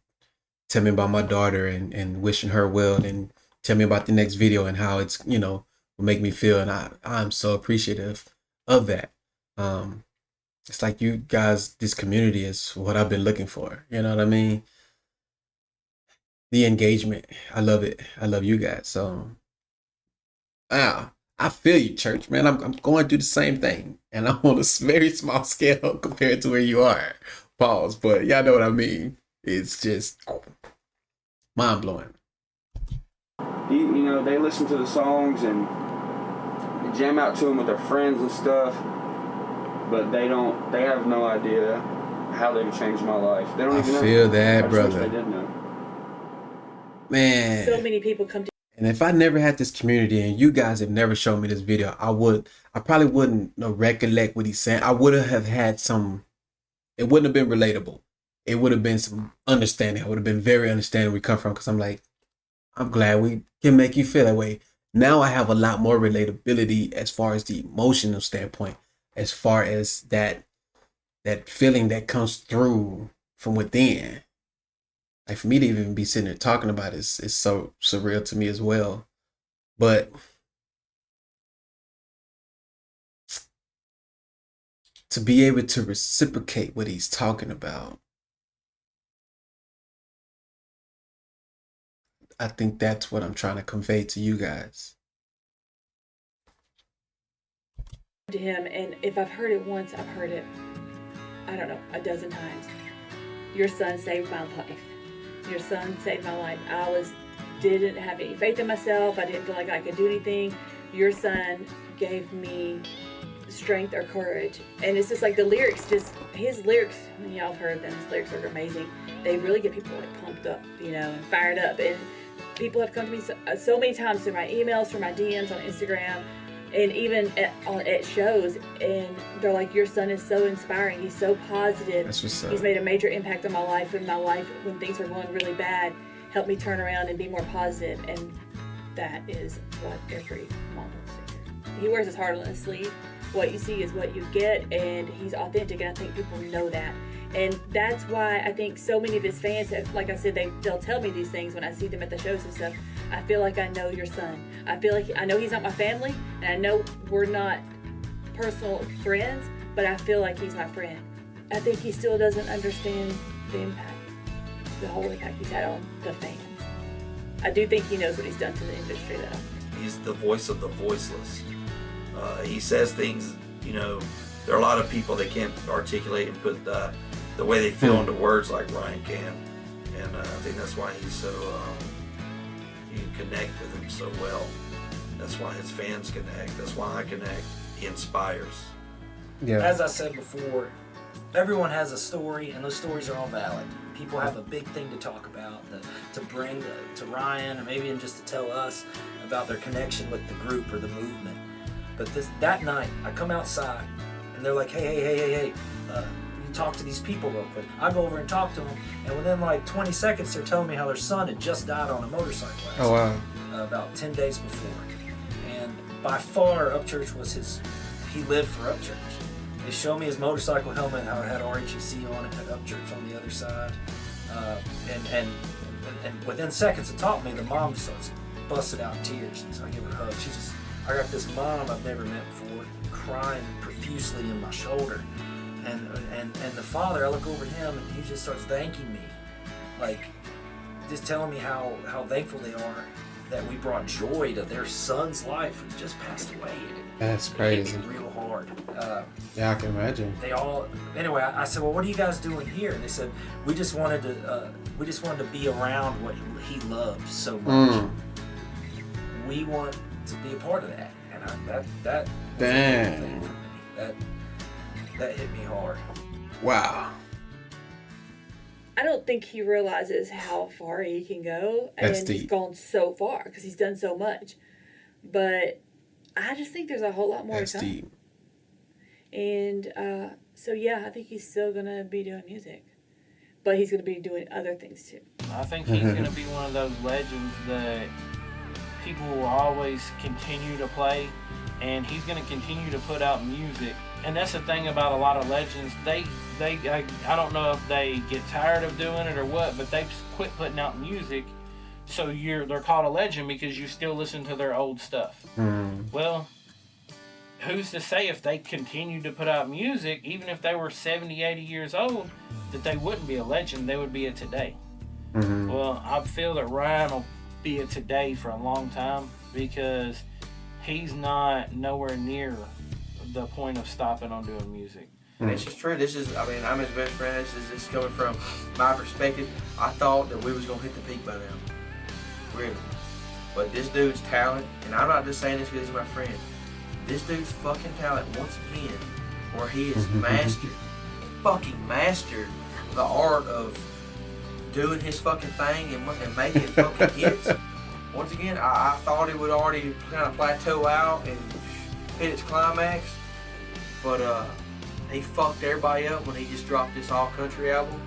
tell me about my daughter and wishing her well and tell me about the next video and how it's, will make me feel. And I'm so appreciative of that. It's like you guys, this community is what I've been looking for. You know what I mean? The engagement. I love it. I love you guys. So, I feel you, church, man. I'm going through the same thing. And I'm on a very small scale compared to where you are. Pause. But y'all know what I mean. It's just mind blowing. They listen to the songs and they jam out to them with their friends and stuff. But they have no idea how they've changed my life. They don't even know. I feel that, I brother. Wish they did know. Man. So many people come to. And if I never had this community and you guys have never shown me this video, I probably wouldn't recollect what he's saying. I would have had some, it wouldn't have been relatable. It would have been some understanding. I would have been very understanding where we come from, because I'm like, I'm glad we can make you feel that way. Now I have a lot more relatability as far as the emotional standpoint, as far as that feeling that comes through from within. Like, for me to even be sitting there talking about it is so surreal to me as well. But to be able to reciprocate what he's talking about, I think that's what I'm trying to convey to you guys. To him, and if I've heard it once, I've heard it, I don't know, a dozen times. Your son saved my life. Your son saved my life. I didn't have any faith in myself. I didn't feel like I could do anything. Your son gave me strength or courage. And it's just like the lyrics, his lyrics, y'all have heard them, his lyrics are amazing. They really get people like pumped up, and fired up. And people have come to me so many times through my emails, through my DMs on Instagram, and even at shows, and they're like, your son is so inspiring. He's so positive. That's what's up. He's made a major impact on my life, and my life when things are going really bad, helped me turn around and be more positive. And that is what every mom wants to hear. He wears his heart on his sleeve. What you see is what you get, and he's authentic, and I think people know that. And that's why I think so many of his fans have, like I said, they'll tell me these things when I see them at the shows and stuff. I feel like I know your son. I feel like I know he's not my family, and I know we're not personal friends, but I feel like he's my friend. I think he still doesn't understand the impact, the whole impact he's had on the fans. I do think he knows what he's done to the industry, though. He's the voice of the voiceless. He says things, there are a lot of people that can't articulate and put the way they feel into words like Ryan can. And I think that's why he's so, you can connect with him so well. That's why his fans connect. That's why I connect. He inspires. Yeah. As I said before, everyone has a story, and those stories are all valid. People have a big thing to talk about, to bring to Ryan, or maybe even just to tell us about their connection with the group or the movement. But that night, I come outside, and they're like, hey, you talk to these people real quick. I go over and talk to them, and within like 20 seconds, they're telling me how their son had just died on a motorcycle accident. Oh, wow. About 10 days before. And by far, Upchurch was he lived for Upchurch. They showed me his motorcycle helmet, how it had RHEC on it, had Upchurch on the other side. And within seconds of talking to me, the mom just starts busted out in tears. So I give her a hug. I got this mom I've never met before, crying profusely in my shoulder. And the father, I look over at him, and he just starts thanking me. Like, just telling me how thankful they are that we brought joy to their son's life who just passed away. That's crazy. It hit me real hard. Yeah, I can imagine. Anyway, I said, well, what are you guys doing here? And they said, we just wanted to be around what he loved so much. We want to be a part of that. And that was a big thing for me. That hit me hard. Wow. I don't think he realizes how far he can go. That's and deep. He's gone so far because he's done so much. But I just think there's a whole lot more That's to come. deep. And so, yeah, I think he's still going to be doing music. But he's going to be doing other things, too. I think he's going to be one of those legends that people will always continue to play, and he's going to continue to put out music. And that's the thing about a lot of legends. I don't know if they get tired of doing it or what, but they quit putting out music. So they're called a legend because you still listen to their old stuff. Well, who's to say if they continued to put out music, even if they were 70, 80 years old, that they wouldn't be a legend, they would be a today. Well, I feel that Ryan will be a today for a long time because he's not nowhere near the point of stopping on doing music. And it's just true. I'm his best friend. This is coming from my perspective. I thought that we was going to hit the peak by now. Really. But this dude's talent, and I'm not just saying this because he's my friend. This dude's fucking talent, once again, where he is mastered fucking mastered the art of doing his fucking thing and making fucking hits. Once again, I thought it would already kind of plateau out and hit its climax, but he fucked everybody up when he just dropped this all country album.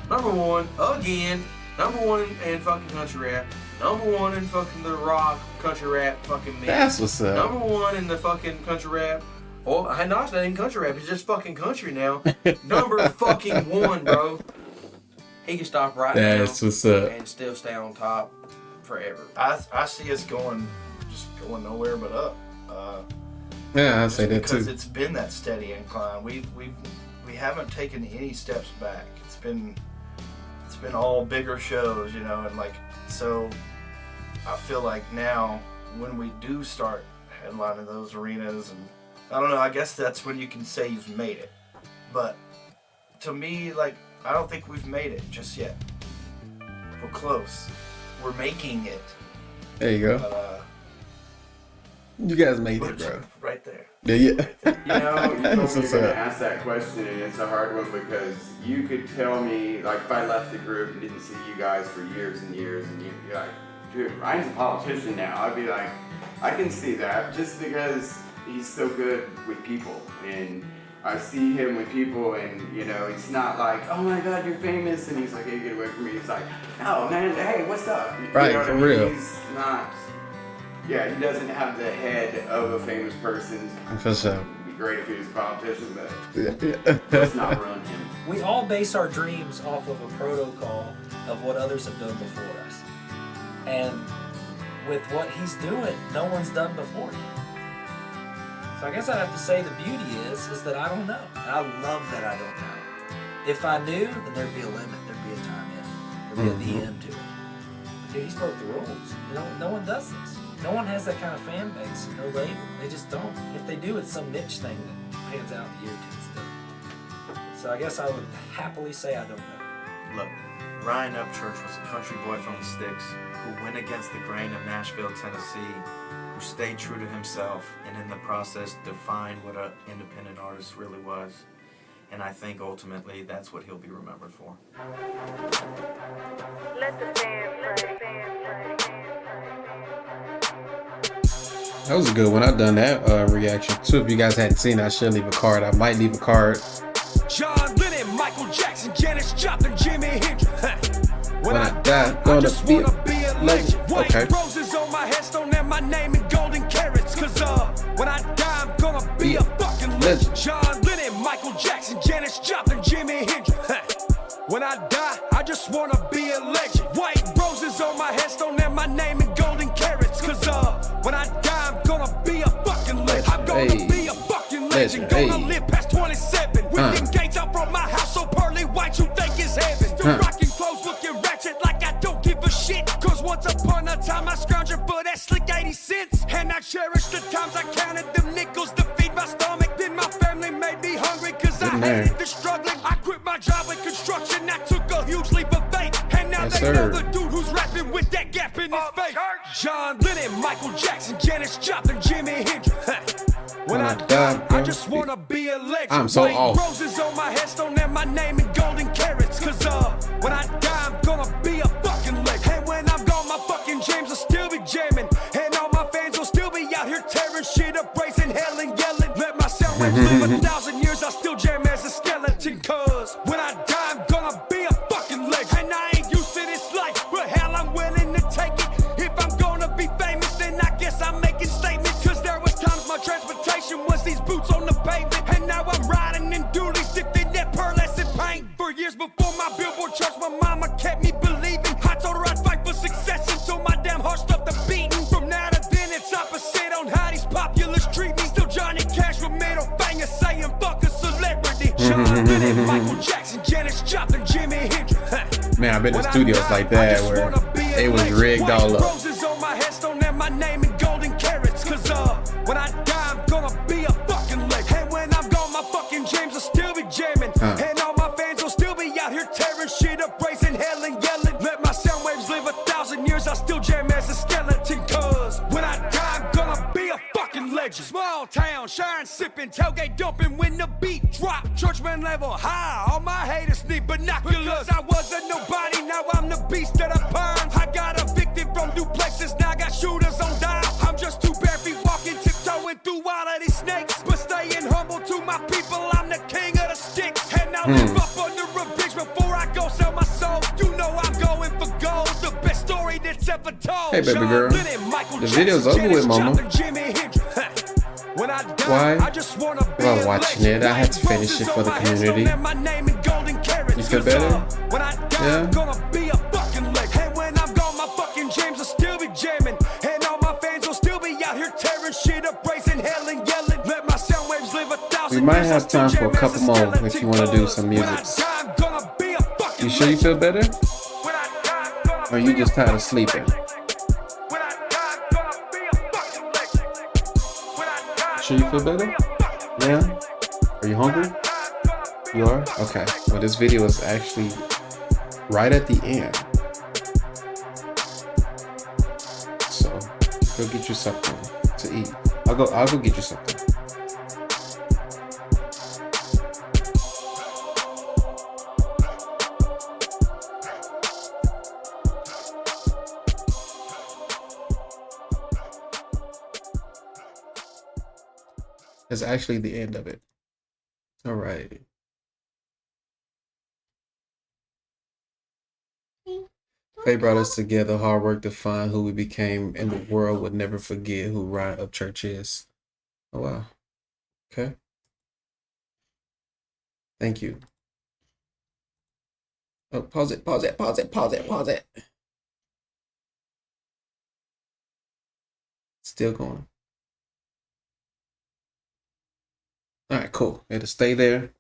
Number one again, number one in fucking country rap, number one in fucking the rock country rap fucking mix. That's what's up. Number one in the fucking country rap. Well, I know it's not even country rap, it's just fucking country now. Number fucking one, bro. He can stop right now. That's what's up. And still stay on top forever. I see us going nowhere but up. Yeah, I'd say that too. Because it's been that steady incline. We haven't taken any steps back. It's been all bigger shows, you know, and like, so I feel like now when we do start headlining those arenas, and I don't know, I guess that's when you can say you've made it. But to me, like, I don't think we've made it just yet. We're close. We're making it. There you go. But, you guys made it, bro. Right there. Yeah, yeah. You know, you told me you're gonna ask that question, and it's a hard one because you could tell me, like, if I left the group and didn't see you guys for years and years, and you'd be like, dude, Ryan's a politician now. I'd be like, I can see that just because he's so good with people, and I see him with people, and you know, it's not like, oh my God, you're famous, and he's like, hey, get away from me. He's like, oh man, hey, what's up? Right, you know for what I mean? real. He's not. Yeah, he doesn't have the head of a famous person. For sure. It'd be great if he was a politician, but Yeah. let's not run him. We all base our dreams off of a protocol of what others have done before us. And with what he's doing, no one's done before him. So I guess I'd have to say the beauty is that I don't know. And I love that I don't know. If I knew, then there'd be a limit. There'd be a time in. There'd be a end to it. But dude, he's broke the rules. You know, no one does this. No one has that kind of fan base, no label. They just don't. If they do, it's some niche thing that pans out in a year or two still. So I guess I would happily say I don't know. Look, Ryan Upchurch was a country boy from the sticks who went against the grain of Nashville, Tennessee, who stayed true to himself and in the process defined what an independent artist really was. And I think ultimately that's what he'll be remembered for. Let the band play. That was a good one. I done that reaction too. If you guys hadn't seen it, I should leave a card. I might leave a card. John Lennon, Michael Jackson, Janis Joplin, Jimi Hendrix. When I die, gonna be a legend. White Okay. roses on my headstone and my name in golden carats. Cause when I die, I'm gonna be a fucking legend. John Lennon, Michael Jackson, Janis Joplin, Jimi Hendrix. When I die, I just wanna be a legend. White roses on my headstone and my name in golden carats. Cause when I die, I'm gonna be a fucking legend. I'm gonna be a fucking legend. Gonna live past 27. With them gates out from my house so pearly white, you think it's heaven. Still rocking clothes, looking ratchet like I don't give a shit. Cause once upon a time I scrounged for that slick 80 cents. And I cherish the times I counted them nickels to feed my stomach. Then my family made me hungry cause I hated the struggling. I quit my job in construction, I took a huge leap of faith. And now they know the dude who's rapping with that gap in his face. John Lennon, Michael Jackson, Janis Joplin, Jimi Hendrix. When I die, I just wanna be a legend. I'm so off. Roses on my headstone and my name in golden carats. Cause when I die, I'm gonna be a fucking legend. And when I'm gone, my fucking jams will still be jamming. And all my fans will still be out here tearing shit up, raising hell and yelling. Let my sound waves live 1,000 years, I'll still jam as a skeleton. Cause when I die, I'm gonna be a fucking legend. And I ain't used to this life, but hell, I'm willing to take it. If I'm gonna be famous, then I guess I'm making statements. Cause there was times my transportation was these boots on the pavement. And now I'm riding in dualies, dipped in that pearlescent paint. For years before my billboard charts, my mama kept me believing. I told her I'd fight for success until my damn heart stopped the beating. From now to then, it's opposite on how these populace treat me. Still Johnny Cash with middle finger saying fuck a celebrity. John Lennon, Michael Jackson, Janis Joplin, Jimi Hendrix. Man, I've been in studios like that where it was rigged all up. Roses on my headstone and my name in golden carats. Cause when I die, I'm gonna be a fucking legend. And when I'm gone, my fucking jams will still be jamming. And all my fans will still be out here tearing shit up, raising hell and yelling. Let my sound waves live 1,000 years, I'll still jam as a skeleton. Cause when I die, I'm gonna be a fucking legend. Small town, shine sipping, tailgate dumping when the beat drop. Churchman one level high. All my haters need binoculars. I wasn't nobody, now I'm the beast that I burn. I got evicted from duplexes, now I got shooters on dial. I'm just too bare feet walking, tiptoeing through all of these snakes. But staying humble to my people, I'm the king of the sticks. And I'll live up under a bridge before I go sell my soul. You know I'm going for gold, the best story that's ever told. Hey, baby girl. The video's over with, mama. Why? While I was watching it, I had to finish it for the community. You feel better? Yeah? And when I'm gone, my fucking dreams will still be jamming. And all my fans will still be out here tearing shit up, raising hell and yelling. Let my sound waves live 1,000 We might have time for a couple more if you want to do some music. You sure you feel better? Or are you just tired of sleeping? Sure you feel better? Yeah? Are you hungry? You are? Okay. Well, this video is actually right at the end. So, go get you something to eat. I'll go get you something. That's actually the end of it. All right. Faith brought us together, hard work to find who we became, and the world would never forget who Ryan Upchurch is. Oh, wow. Okay. Thank you. Oh, pause it. Still going. All right, cool. It'll stay there.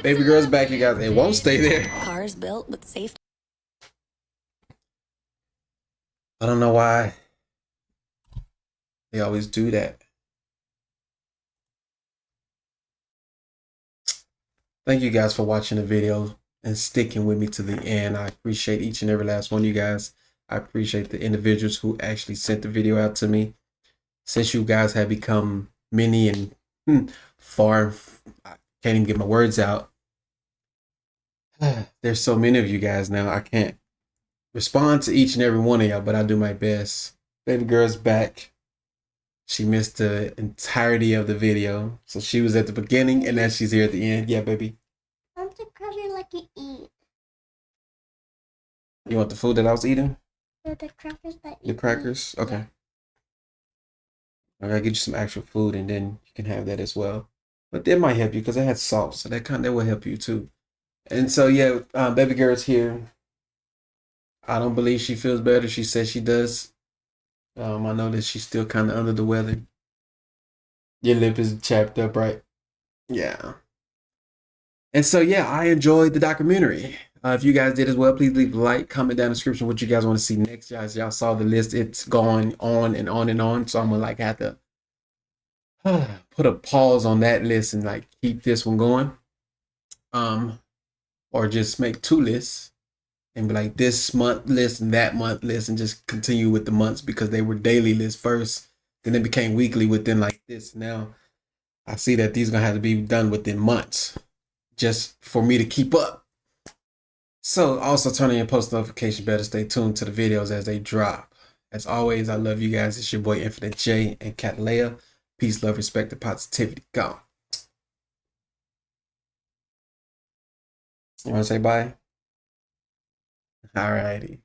Baby girl's back, you guys. It won't stay there. Cars built with safety. I don't know why they always do that. Thank you guys for watching the video and sticking with me to the end. I appreciate each and every last one of you guys. I appreciate the individuals who actually sent the video out to me. Since you guys have become many and far, I can't even get my words out. There's so many of you guys now. I can't respond to each and every one of y'all, but I do my best. Baby girl's back. She missed the entirety of the video. So she was at the beginning and now she's here at the end. Yeah, baby. I want the crackers like you eat. You want the food that I was eating? The crackers that The crackers? Okay. I gotta get you some actual food and then you can have that as well. But that might help you because it had salt, so that will help you too. And so yeah, baby girl's here. I don't believe she feels better. She says she does. I know that she's still kind of under the weather. Your lip is chapped up, right? Yeah. And so yeah, I enjoyed the documentary. If you guys did as well, please leave a like, comment down in the description what you guys want to see next. Guys, y'all saw the list. It's going on and on and on. So I'm gonna like have to put a pause on that list and like keep this one going. Or just make two lists and be like this month list and that month list and just continue with the months because they were daily lists first. Then it became weekly within like this. Now I see that these are gonna have to be done within months just for me to keep up. So also turn on your post notification bell to stay tuned to the videos as they drop. As always, I love you guys. It's your boy Infinite J and Catalea. Peace, love, respect, and positivity. Go. You want to say bye? All righty.